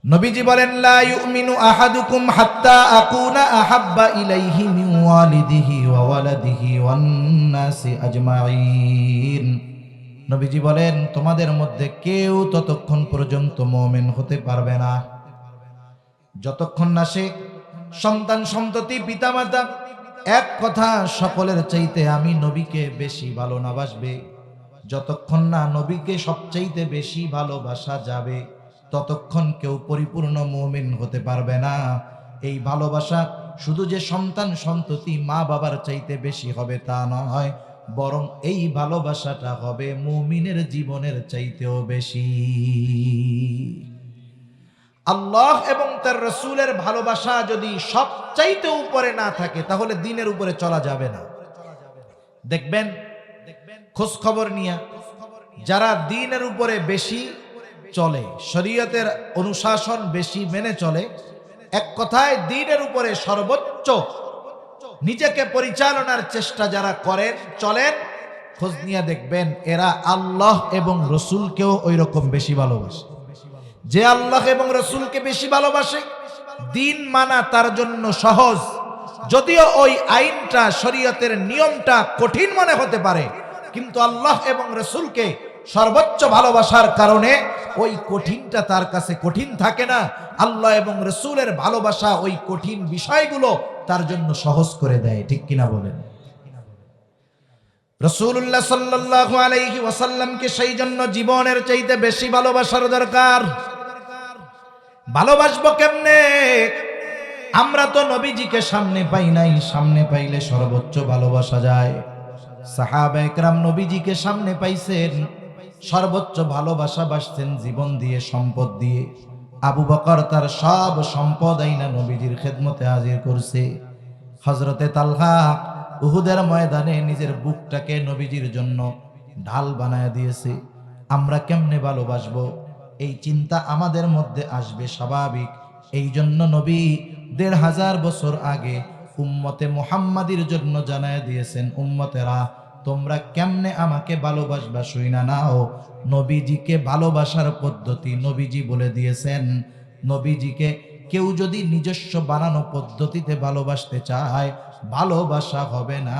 নবীজি বলেন, লা ইউমিনু আহাদুকুম হাত্তা আকুনা আহাব্বা ইলাইহি মিন ওয়ালিদিহি ওয়া ওয়ালাদিহি ওয়ান নাসি আজমাইন। নবীজি বলেন, তোমাদের মধ্যে কেউ ততক্ষণ পর্যন্ত মুমিন হতে পারবে না যতক্ষণ না সে সন্তান সন্ততি পিতামাতা এক কথা সকলের চাইতে আমি নবীকে বেশি ভালো না বাসবে। যতক্ষণ না নবীকে সবচাইতে বেশি ভালোবাসা যাবে ততক্ষণ কেউ পরিপূর্ণ মুমিন হতে পারবে না। এই ভালোবাসা শুধু যে সন্তান সন্ততি মা বাবার চাইতে বেশি হবে তা নয়, বরং এই ভালোবাসাটা হবে মুমিনের জীবনের চাইতেও বেশি। আল্লাহ এবং তার রাসূলের ভালোবাসা যদি সবচাইতে উপরে না থাকে তাহলে দ্বীনের উপরে চলা যাবে না। দেখবেন খোঁজ খবর নিয়ে যারা দ্বীনের উপরে বেশি চলে, শরীয়তের অনুশাসন বেশি মেনে চলে, এক কথায় দ্বীনের উপরে সর্বোচ্চ নিজেকে পরিচালনার চেষ্টা যারা করেন চলেন, খোঁজ নিয়ে দেখবেন এরা আল্লাহ এবং রসুলকেও ওই রকম বেশি ভালোবাসে। যে আল্লাহ এবং রসুলকে বেশি ভালোবাসে, দ্বীন মানা তার জন্য সহজ। যদিও ওই আইনটা, শরীয়তের নিয়মটা কঠিন মনে হতে পারে, কিন্তু আল্লাহ এবং রসুলকে সর্বোচ্চ ভালোবাসার কারণে ওই কঠিনটা তার কাছে কঠিন থাকে না। আল্লাহ এবং রসুলের ভালোবাসা ওই কঠিন বিষয়গুলো তার জন্য সহজ করে দেয়, ঠিক কিনা বলেন? রাসূলুল্লাহ সাল্লাল্লাহু আলাইহি ওয়াসাল্লামকে সেই জন্য জীবনের চাইতে বেশি ভালোবাসার দরকার। ভালোবাসবো কেমনে? আমরা তো নবীজিকে সামনে পাই নাই, সামনে পাইলে সর্বোচ্চ ভালোবাসা যায়। সাহাবায়ে কেরাম নবীজিকে সামনে পাইছেন, সর্বোচ্চ ভালোবাসা বাসছেন জীবন দিয়ে, সম্পদ দিয়ে। আবু বকর তার সব সম্পদ আইনা নবীজির খেদমতে হাজির করছে। হযরতে তালহা উহুদের ময়দানে নিজের বুকটাকে নবীজির জন্য ঢাল বানায় দিয়েছে। আমরা কেমনে ভালোবাসবো, এই চিন্তা আমাদের মধ্যে আসবে স্বাভাবিক। এই জন্য নবী ১৫০০ বছর আগে উম্মতে মুহাম্মাদির জন্য জানায় দিয়েছেন, উম্মতেরা তোমরা কেমনে আমাকে ভালোবাসবা শুইনা নাও। নবীজিকে ভালোবাসার পদ্ধতি নবীজি বলে দিয়েছেন। নবীজিকে কেউ যদি নিজস্ব বানানো পদ্ধতিতে ভালোবাসতে চায়, ভালোবাসা হবে না,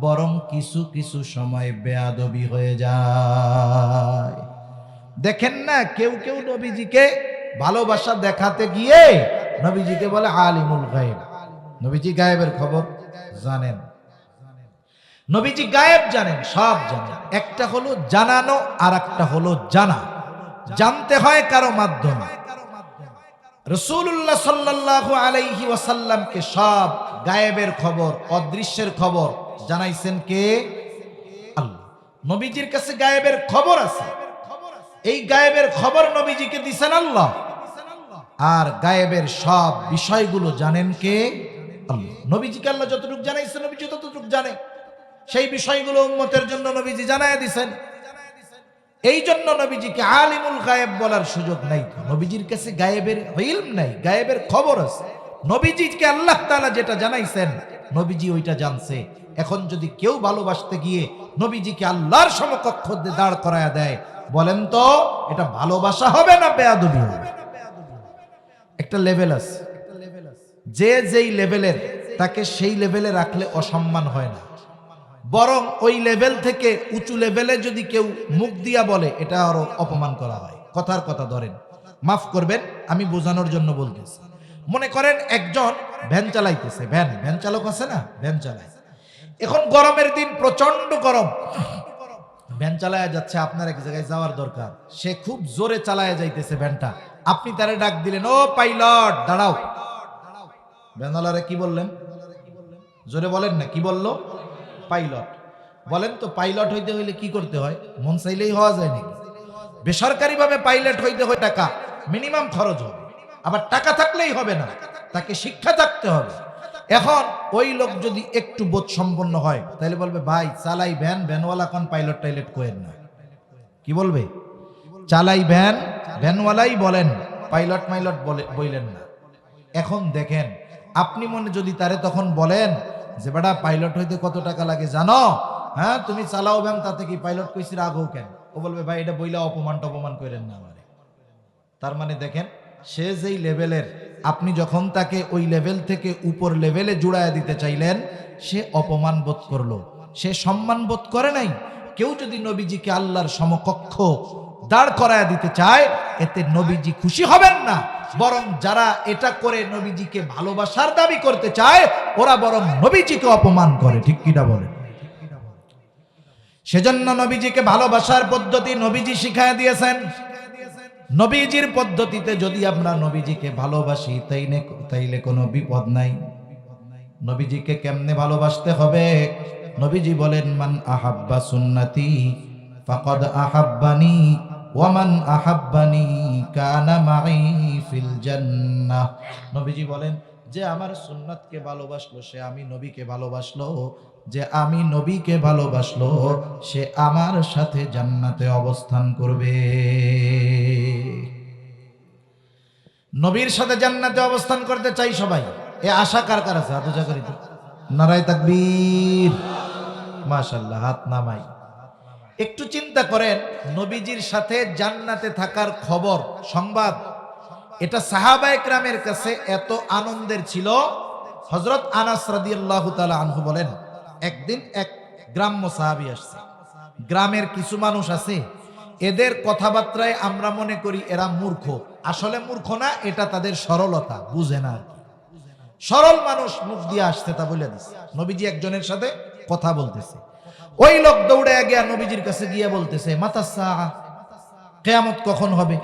বরং কিছু কিছু সময় বেয়াদবি হয়ে যায়। দেখেন না, কেউ কেউ নবীজিকে ভালোবাসা দেখাতে গিয়ে নবীজিকে বলে আলিমুল গায়েব। নবীজি গায়েবের খবর জানেন, নবীজি গায়েব জানেন, সব জানেন। একটা হলো জানানো আর একটা হলো জানা। জানতে হয় কারো মাধ্যমে। রাসূলুল্লাহ সাল্লাল্লাহু আলাইহি ওয়াসাল্লামকে সব গায়েবের খবর, অদৃশ্যের খবর জানাইছেন কে? আল্লাহ। নবীজির কাছে গায়েবের খবর আছে, এই গায়েবের খবর নবীজিকে দিছেন আল্লাহ। আর গায়েবের সব বিষয়গুলো জানেন কে? আল্লাহ। নবীজিকে আল্লাহ যতটুকু জানাইছেন নবীজি ততটুকু জানে, সেই বিষয়গুলো উম্মতের জন্য নবীজি জানায় দিছেন। এই জন্য নবীজিকে আলিমুল গায়েব বলার সুযোগ নাই। নবীজির কাছে গায়েবের ইলম নাই, গায়েবের খবর আছে। নবীজিকে আল্লাহ তাআলা যেটা জানাইছেন নবীজি ওইটা জানছে। এখন যদি কেউ ভালোবাসতে গিয়ে নবীজিকে আল্লাহর সমকক্ষ দিয়ে দাঁড় করায়া দেয়, বলেন তো এটা ভালোবাসা হবে না বেয়াদবি হবে? একটা লেভেল আছে, যে যেই লেভেলের তাকে সেই লেভেলে রাখলে অসম্মান হয় না, বরং ওই লেভেল থেকে উঁচু লেভেলে যদি কেউ মুখ দিয়া বলে এটা আরো অপমান করা হয়। কথার কথা ধরেন, মাফ করবেন আমি বোঝানোর জন্য বলতেছি। মনে করেন একজন ভ্যান চালাইতেছে, ভ্যান চালক আছে না, ভ্যান চালায়। এখন গরমের দিন, প্রচন্ড গরম, ভ্যান চালায়া যাচ্ছে, আপনার এক জায়গায় যাওয়ার দরকার, সে খুব জোরে চালায়া যাইতেছে ভ্যানটা। আপনি তারে ডাক দিলেন, ও পাইলট দাঁড়াও। ভ্যানওয়ালারে কি বললেন? জোরে বলেন না, কি বললো? পাইলট। বলেন তো পাইলট হইতে হইলে কি করতে হয়? মন চাইলেই হওয়া যায় নাকি? বেসরকারি ভাবে পাইলট হইতে হয় টাকা মিনিমাম খরচ হবে, আবার টাকা থাকলেই হবে না, তাকে শিক্ষা থাকতে হবে। এখন ওই লোক যদি একটু বোধ সম্পন্ন হয় তাহলে বলবে ভাই চালাই ভ্যান, ভ্যানওয়ালা কোন পাইলট টাইলট কোয়েন না। কি বলবে? চালাই ভ্যান, ভ্যানওয়ালাই বলেন, পাইলট মাইলট বললেন না। এখন দেখেন আপনি মনে যদি তারে তখন বলেন যে বেটা পাইলট হইতে কত টাকা লাগে জানো? হ্যাঁ তুমি চালাও ভ্যান, তাতে কি পাইলট কইছি রাগও কেন? ও বলবে ভাই এটা বইলা অপমান করেন না আমারে। তার মানে দেখেন সে যেই লেভেলের, আপনি যখন তাকে ওই লেভেল থেকে উপর লেভেলে জুড়ায় দিতে চাইলেন, সে অপমান বোধ করলো, সে সম্মান বোধ করে নাই। কেউ যদি নবীজিকে আল্লাহর সমকক্ষ দাঁড় করায় দিতে চায়, এতে নবীজি খুশি হবেন না, বরং যারা এটা করে নবীজিকে ভালোবাসার দাবি করতে চায় ওরা বরং নবীজিকে অপমান করে। ঠিক কিনা বলে? সেজন্য নবীজিকে ভালোবাসার পদ্ধতি নবীজি শিখায় দিয়েছেন। নবীজির পদ্ধতিতে যদি আমরা নবীজিকে ভালোবাসি তাইলে কোনো বিপদ নাই। নবীজিকে কেমনে ভালোবাসতে হবে? নবীজি বলেন মান আহাব্বা সুন্নতি ফাকাদ আহাব্বানি ওয়া মান আহাব্বানি কানা মাই ফিল জান্নাহ। নবীজি বলেন যে আমার সুন্নাতকে ভালোবাসলো সে আমি নবীকে ভালোবাসলো, যে আমি নবীকে ভালোবাসলো সে আমার সাথে জান্নাতে অবস্থান করবে। নবীর সাথে জান্নাতে অবস্থান করতে চাই সবাই। এ আশা কার কার আছে? হাত উঁচা করি তো, নারায়ে তাকবীর, মাশাআল্লাহ, হাত নামাই। একটু চিন্তা করেন, নবীজির সাথে জান্নাতে থাকার খবর, সংবাদ, এটা সাহাবায়ে কেরামের কাছে এত আনন্দের ছিল। হযরত আনাস রাদিয়াল্লাহু তাআলা আনহু বলেন, একদিন এক গ্রাম্য সাহাবী আসছে। গ্রামের কিছু মানুষ আছে, এদের কথাবার্তায় আমরা মনে করি এরা মূর্খ, আসলে মূর্খ না, এটা তাদের সরলতা, বুঝে না আর কি। সরল মানুষ মুখ দিয়ে আসছে তা বলে দিচ্ছে। নবীজি একজনের সাথে কথা বলতেছে, ওই লোক দৌড়ে গিয়ে নবীজির কাছে গিয়ে বলতেছে মাতা সাআ, কিয়ামত কখন হবে?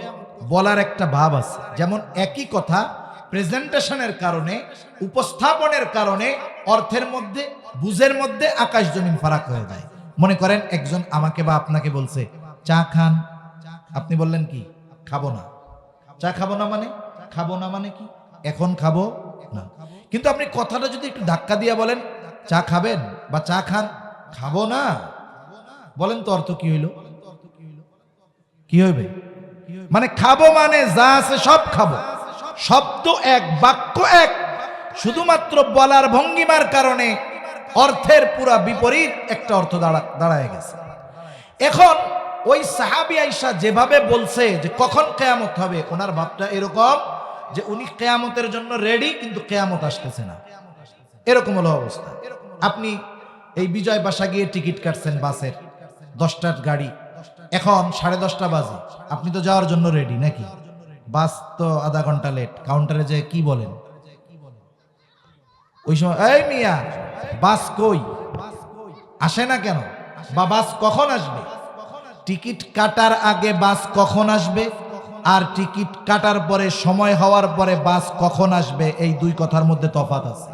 বলার একটা ভাব আছে, যেমন একই কথা প্রেজেন্টেশনের কারণে, উপস্থাপনের কারণে অর্থের মধ্যে, বুঝের মধ্যে আকাশ জমিন ফারাক হয়ে যায়। মনে করেন একজন আমাকে বা আপনাকে বলছে চা খান, আপনি বললেন কি খাবো না। চা খাবো না মানে, খাবো না মানে কি এখন খাবো না। কিন্তু আপনি কথাটা যদি একটু ধাক্কা দিয়ে বলেন চা খাবেন বা চা খান, খাবো না, বলেন তো অর্থ কি হইল? কি হইবে? মানে খাবো মানে যা আছে সব খাবো, শব্দ এক, বাক্য এক, শুধুমাত্র বলার ভঙ্গিমার কারণে অর্থের পুরা বিপরীত একটা অর্থ দাঁড়ায় গেছে। এখন ওই সাহাবী আয়েশা যেভাবে বলছে যে কখন কিয়ামত হবে, ওনার ভাবটা এরকম যে উনি কিয়ামতের জন্য রেডি, কিন্তু কিয়ামত আসতেছে না, এরকম হলো অবস্থা। আপনি এই বিজয় বাসা গিয়ে টিকিট কাটছেন বাসের, 10টার গাড়ি, এখন 10:30 বাজে, আপনি তো যাওয়ার জন্য রেডি নাকি? বাস তো আধা ঘন্টা লেট, কাউন্টারে যে কি বলেন ওই সময়, এই মিয়া বাস কই, আসে না কেন, বা বাস কখন আসবে? টিকিট কাটার আগে বাস কখন আসবে আর টিকিট কাটার পরে সময় হওয়ার পরে বাস কখন আসবে, এই দুই কথার মধ্যে তফাৎ আছে।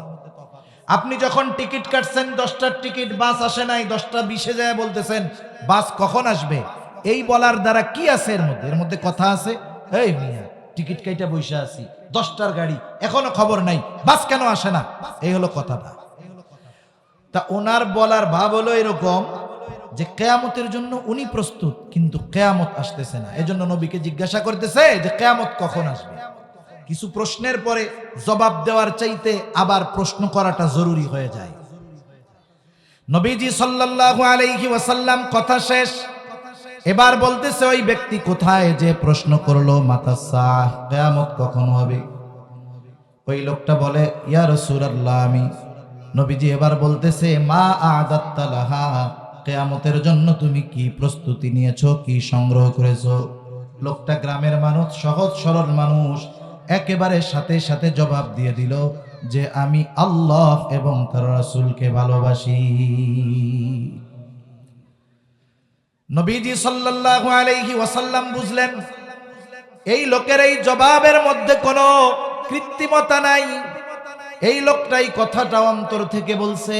আপনি যখন টিকিট কাটছেন 10টার টিকিট, বাস আসে নাই, 10:20 যায় বলতেছেন বাস কখন আসবে, এই বলার দ্বারা কি আছে? এর মধ্যে কথা আছে। এই মিয়া টিকিট কাইটা বসে আছি, 10টার গাড়ি, এখনো খবর নাই, বাস কেন আসে না, এই হলো কথাটা। তা ওনার বলার ভাব হলো এরকম যে কিয়ামতের জন্য উনি প্রস্তুত, কিন্তু কিয়ামত আসতেছে না। এজন্য নবীকে জিজ্ঞাসা করতেছে যে কিয়ামত কখন আসবে। কিছু প্রশ্নের পরে জবাব দেওয়ার চাইতে আবার প্রশ্ন করাটা জরুরি হয়ে যায়। নবীজি সাল্লাল্লাহু আলাইহি ওয়াসাল্লাম কথা শেষ, এবার বলতেছে ওই ব্যক্তি কোথায় যে প্রশ্ন করলো মাতাসা, কিয়ামত কখন হবে? ওই লোকটা বলে ইয়া রাসূলুল্লাহ আমি। নবীজি এবার বলতেছে মা আ'দাত্তা লাহা, কিয়ামতের জন্য তুমি কি প্রস্তুতি নিয়েছো, কি সংগ্রহ করেছো? লোকটা গ্রামের মানুষ, সহজ সরল মানুষ, একেবারে সাথে সাথে জবাব দিয়ে দিল যে আমি আল্লাহ এবং তার রাসূলকে ভালোবাসি। নবীজি সাল্লাল্লাহু আলাইহি ওয়াসাল্লাম বুঝলেন এই লোকের এই জবাবের মধ্যে কোনো কৃত্রিমতা নাই, এই লোকটাই কথাটা অন্তর থেকে বলছে।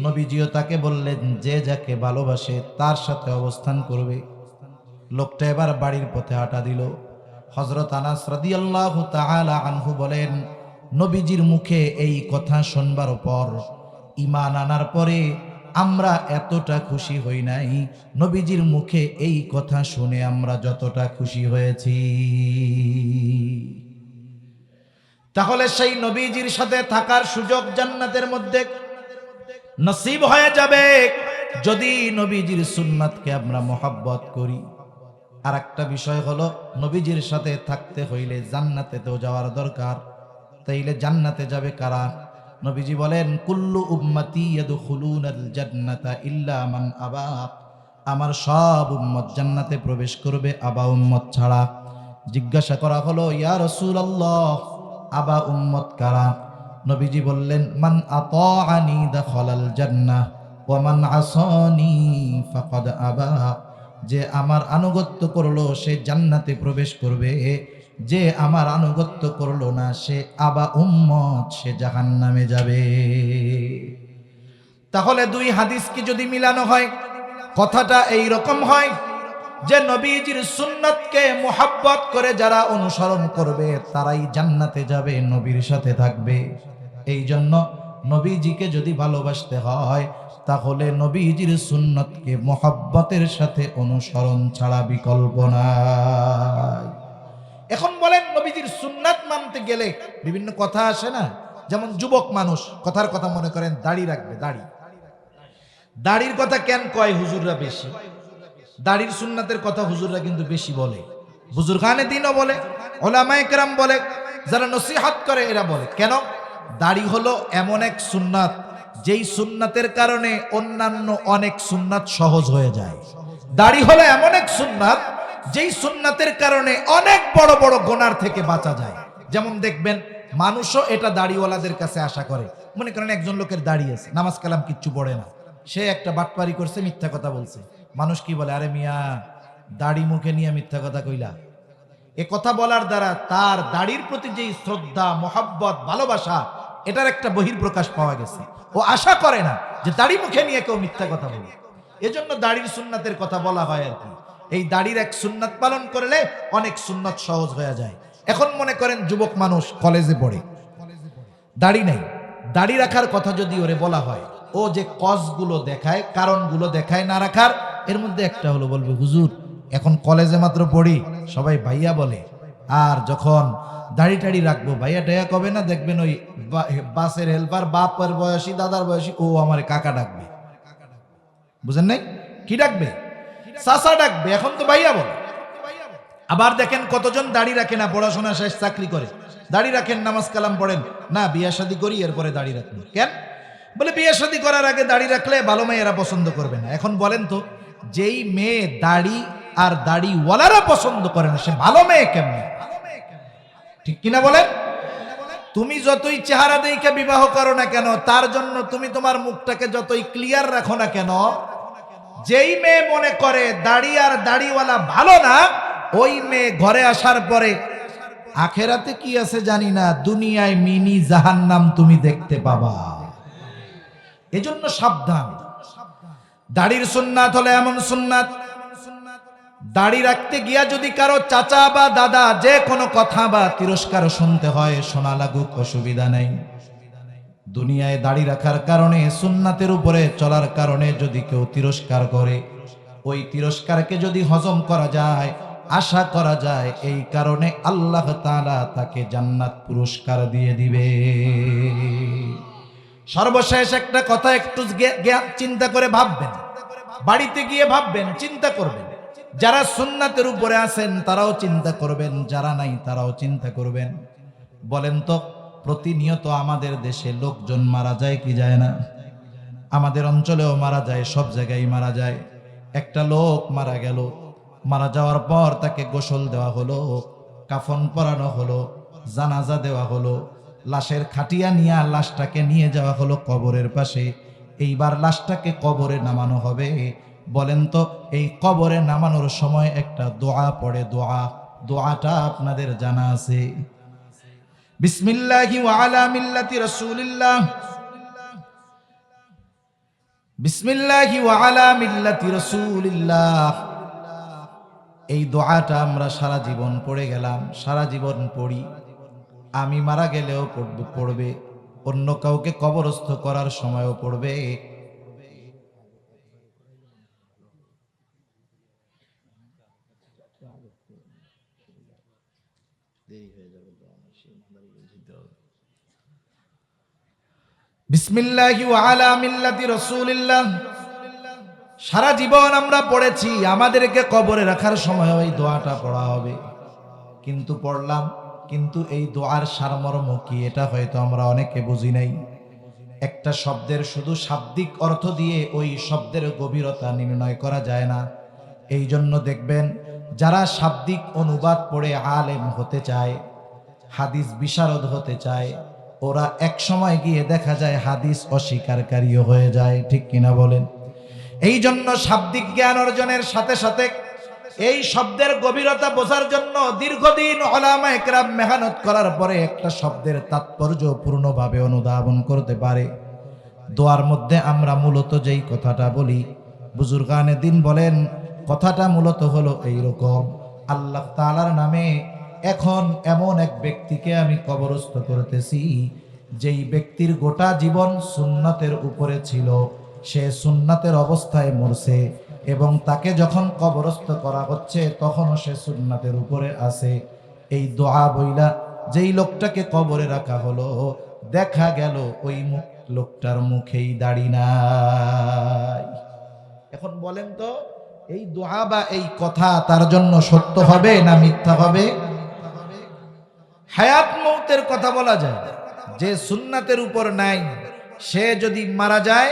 নবীজিও তাকে বললেন যে যাকে ভালোবাসে তার সাথে অবস্থান করবে। লোকটা এবার বাড়ির পথে হাঁটা দিল। হযরত আনাস রাদিয়াল্লাহু তাআলা আনহু বলেন নবীজির মুখে এই কথা শুনবার পর, ঈমান আনার পরে আমরা এতটা খুশি হই নাই নবীজির মুখে এই কথা শুনে আমরা যতটা খুশি হয়েছি। তাহলে সেই নবীজির সাথে থাকার সুযোগ জান্নাতের মধ্যে নসিব হয়ে যাবে যদি নবীজির সুন্নাতকে আমরা মহব্বত করি। আর একটা বিষয় হলো নবীজির সাথে থাকতে হইলে জান্নাতে তো যাওয়ার দরকার। তাইলে জান্নাতে যাবে কারা? নবীজি বলেন কুল্লু উম্মতি ইয়াদখুলুনাল জান্নাতা ইল্লা মান আবা, আমার সব উম্মত জান্নাতে প্রবেশ করবে আবা উম্মত ছাড়া। জিজ্ঞাসা করা হলো ইয়া রাসূলুল্লাহ আবা উম্মত কারা? নবীজি বললেন মান আতাআনি দাখালাল জান্নাহ ওয়া মান আসানি ফাকাদ আবা, যে আমার আনুগত্য করলো সে জান্নাতে প্রবেশ করবে, যে আমার আনুগত্য করলো না সে আবা উম্মত, সে জাহান্নামে যাবে। তাহলে দুই হাদিস কি যদি মিলানো হয়, কথাটা এই রকম হয় যে নবীজির সুন্নাতকে মুহাব্বত করে যারা অনুসরণ করবে তারাই জান্নাতে যাবে, নবীর সাথে থাকবে। এই জন্য নবীজিকে যদি ভালোবাসতে হয় তাহলে নবীজির সুন্নতকে মুহাব্বতের সাথে অনুসরণ ছাড়া বিকল্প নাই। এখন বলেন নবীজির সুন্নাত মানতে গেলে বিভিন্ন কথা আসে না? যেমন যুবক মানুষ কথার কথা মনে করেন দাড়ি রাখবে, দাড়ির কথা কেন কয় হুজুররা বেশি? দাড়ির সুন্নাতের কথা হুজুররা কিন্তু বেশি বলে, বুজুর্গানে দিনও বলে, ওলামায়ে কেরাম বলে, যারা নসিহত করে এরা বলে। কেন? দাড়ি হলো এমন এক সুন্নাত যেই সুন্নাতের কারণে অন্যান্য অনেক সুন্নাত সহজ হয়ে যায়। দাড়ি হলো এমন এক সুন্নাত যেই সুন্নাতের কারণে অনেক বড় বড় গুনার থেকে বাঁচা যায়। যেমন দেখবেন মানুষও এটা দাড়িওয়ালাদের কাছে আশা করে। মনে করেন একজন লোকের দাড়ি আছে, নামাজ কালাম কিচ্ছু পড়ে না, সে একটা বাটপারি করছে, মিথ্যা কথা বলছে। মানুষ কি বলে, আরে মিয়া দাড়ি মুখে নিয়ে মিথ্যা কথা কইলা, এ কথা বলার দ্বারা তার দাড়ির প্রতি যে শ্রদ্ধা, মোহাব্বত, ভালোবাসা, এটার একটা বহিঃপ্রকাশ পাওয়া গেছে। ও আশা করে না যে দাড়ি মুখে নিয়ে কেউ মিথ্যা কথা বলে। এজন্য দাড়ির সুন্নাতের কথা বলা হয় আর কি। এই দাড়ির এক সুন্নাত পালন করলে অনেক সুন্নাত সহজ হয়ে যায়। এখন মনে করেন যুবক মানুষ কলেজে পড়ে, দাড়ি নাই, দাড়ি রাখার কথা যদি ওরে বলা হয়, ও যে কজগুলো দেখায়, কারণগুলো দেখায় না রাখার, এর মধ্যে একটা হলো বলবে, হুজুর এখন কলেজে মাত্র পড়ি, সবাই ভাইয়া বলে, আর যখন দাড়ি টাড়ি রাখবো ভাইয়া টাইয়া কবে না, দেখবেন ওই বাসের হেল্পার, বাপের বয়সী, দাদার বয়সী, ও আমার কাকা ডাকবে। বুঝেন নাই? কি ডাকবে? চাচা ডাকবে। এখন তো ভাইয়া বলে। আবার দেখেন কতজন দাড়ি রাখে না, পড়াশোনা শেষ, চাকরি করে, দাড়ি রাখেন, নামাজ কালাম পড়েন না, বিয়া শাদী করি এরপরে দাড়ি রাখবেন। কেন? বলে বিয়া শাদী করার আগে দাড়ি রাখলে ভালো মেয়েরা পছন্দ করবে না। এখন বলেন তো, যেই মেয়ে দাড়ি আর দাড়িওয়ালারা পছন্দ করে না, সে ভালো মেয়ে কেমনে? ঠিক কিনা বলেন? তুমি যতই চেহারা দেখে বিবাহ করো না কেন, তার জন্য তুমি তোমার মুখটাকে যতই ক্লিয়ার রাখো না কেন, যেই মেয়ে মনে করে দাড়ি আর দাড়িওয়ালা ভালো না, ওই মেয়ে ঘরে আসার পরে আখেরাতে কি আছে জানি না, দুনিয়ায় মিনি জাহান্নাম তুমি দেখতে পাবা। এজন্য সাবধান। দাড়ির সুন্নাত হলে এমন সুন্নাত, দাড়ি রাখতে গিয়া যদি কারো চাচা বা দাদা যে কোনো কথা বা তিরস্কার শুনতে হয়, শোনা লাগুক, অসুবিধা নেই। দুনিয়ায় দাড়ি রাখার কারণে, সুন্নাতের উপরে চলার কারণে যদি কেউ তিরস্কার করে, ওই তিরস্কারকে যদি হজম করা যায়, আশা করা যায় এই কারণে আল্লাহ তাআলা তাকে জান্নাত পুরস্কার দিয়ে দিবে। সর্বশেষ একটা কথা একটু চিন্তা করে ভাববেন, বাড়িতে গিয়ে ভাববেন, চিন্তা করবেন। যারা সুন্নাতের উপরে আছেন তারাও চিন্তা করবেন, যারা নাই তারাও চিন্তা করবেন। বলেন তো, প্রতিনিয়ত আমাদের দেশে লোকজন মারা যায় কি যায় না? আমাদের অঞ্চলেও মারা যায়, সব জায়গায় মারা যায়। একটা লোক মারা গেল, মারা যাওয়ার পর তাকে গোসল দেওয়া হলো, কাফন পরানো হলো, জানাজা দেওয়া হলো, লাশের খাটিয়া নিয়ে লাশটাকে নিয়ে যাওয়া হলো কবরের পাশে। এইবার লাশটাকে কবরে নামানো হবে। বলেন তো, এই কবরে নামানোর সময় একটা দোয়া পড়ে, দোয়াটা আপনাদের জানা আছে? বিসমিল্লাহি ওয়া আলা মিল্লাতি রাসূলিল্লাহ, বিসমিল্লাহি ওয়া আলা মিল্লাতি রাসূলিল্লাহ। এই দোয়াটা আমরা সারা জীবন পড়ে গেলাম, সারা জীবন পড়ি। আমি মারা গেলেও পড়বে, অন্য কাউকে কবরস্থ করার সময়ও পড়বে। বিসমিল্লাহি ওয়া আলা মিল্লাতি রাসূলিল্লাহ সারা জীবন আমরা পড়েছি, আমাদেরকে কবরে রাখার সময় ওই দোয়াটা পড়া হবে। কিন্তু পড়লাম, কিন্তু এই দোয়ার সারমর্ম কি এটা হয়তো আমরা অনেকে বুঝি নাই। একটা শব্দের শুধু শাব্দিক অর্থ দিয়ে ওই শব্দের গভীরতা নির্ণয় করা যায় না। এই জন্য দেখবেন যারা শাব্দিক অনুবাদ পড়ে আলেম হতে চায়, হাদিস বিশারদ হতে চায়, ওরা এক সময় গিয়ে দেখা যায় হাদিস অস্বীকারীও হয়ে যায়। ঠিক কিনা বলেন? এই জন্য শাব্দিক জ্ঞান অর্জনের সাথে সাথে এই শব্দের গভীরতা বোঝার জন্য দীর্ঘদিন উলামায়ে কেরাম মেহনত করার পরে একটা শব্দের তাৎপর্য পূর্ণভাবে অনুধাবন করতে পারে। দোয়ার মধ্যে আমরা মূলত যেই কথাটা বলি, বুজুর্গানে দিন বলেন, কথাটা মূলত হলো এইরকম: আল্লাহ তাআলার নামে এখন এমন এক ব্যক্তিকে আমি কবরস্থ করতেছি, যেই ব্যক্তির গোটা জীবন সুন্নাতের উপরে ছিল, সে সুন্নাতের অবস্থায় মরছে, এবং তাকে যখন কবরস্থ করা হচ্ছে তখনও সে সুন্নাতের উপরে আছে। এই দোয়া বইলা যেই লোকটাকে কবরে রাখা হলো, দেখা গেল ওই লোকটার মুখেই দাড়ি নাই। এখন বলেন তো, এই দোয়া বা এই কথা তার জন্য সত্য হবে না মিথ্যা হবে? হায়াত মৌতের কথা বলা যায়, যে সুন্নাতের উপর নাই সে যদি মারা যায়,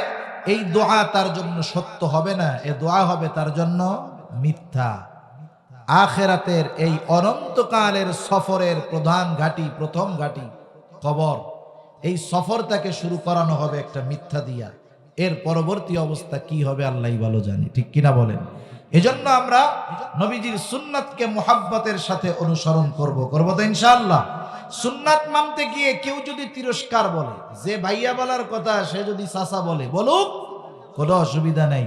এই দোয়া তার জন্য সত্য হবে না, এ দোয়া হবে তার জন্য মিথ্যা। আখিরাতের এই অনন্তকালের সফরের প্রধান ঘাঁটি, প্রথম ঘাঁটি কবর, এই সফর তাকে শুরু করানো হবে একটা মিথ্যা দিয়া। এর পরবর্তী অবস্থা কি হবে আল্লাহই ভালো জানে। ঠিক কিনা বলেন? এজন্য আমরা নবীজির সুন্নাতকে মুহাব্বতের সাথে অনুসরণ করব তো ইনশাআল্লাহ। সুন্নাত মানতে গিয়ে কেউ যদি তিরস্কার বলে, যে ভাইয়া বলার কথা সে যদি চাচা বলে, বলুক, কোনো অসুবিধা নাই।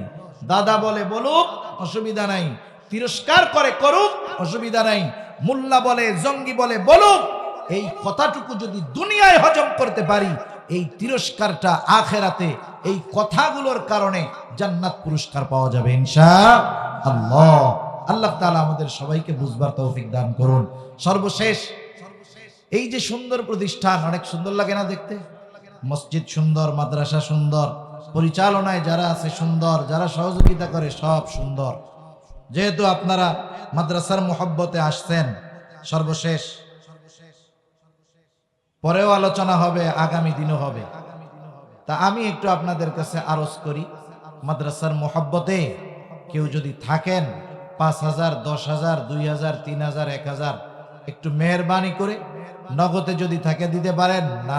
দাদা বলে, বলুক, অসুবিধা নাই। তিরস্কার করে, করুক, অসুবিধা নাই। মোল্লা বলে, জঙ্গি বলে, বলুক। এই কথাটুকু যদি দুনিয়ায় হজম করতে পারি, এই তিরস্কারটা আখেরাতে এই কথাগুলোর কারণে জান্নাত পুরস্কার পাওয়া যাবে ইনশাআল্লাহ। আল্লাহ তাআলা আমাদের সবাইকে বুঝবার তৌফিক দান করুন। সর্বশেষ, এই যে সুন্দর প্রতিষ্ঠান, অনেক সুন্দর লাগে না দেখতে? মসজিদ সুন্দর, মাদ্রাসা সুন্দর, পরিচালনায় যারা আছে সুন্দর, যারা সহযোগিতা করে সব সুন্দর। যেহেতু আপনারা মাদ্রাসার মুহাব্বতে আসছেন, সর্বশেষ পরেও আলোচনা হবে, আগামী দিনও হবে। তা আমি একটু আপনাদের কাছে আরজ করি, মাদ্রাসার মুহাব্বতে কেউ যদি থাকেন, 5,000, 10,000, 2,000, 3,000, 1,000 একটু মেহেরবানি করে নগদে যদি থাকে দিতে পারেন, না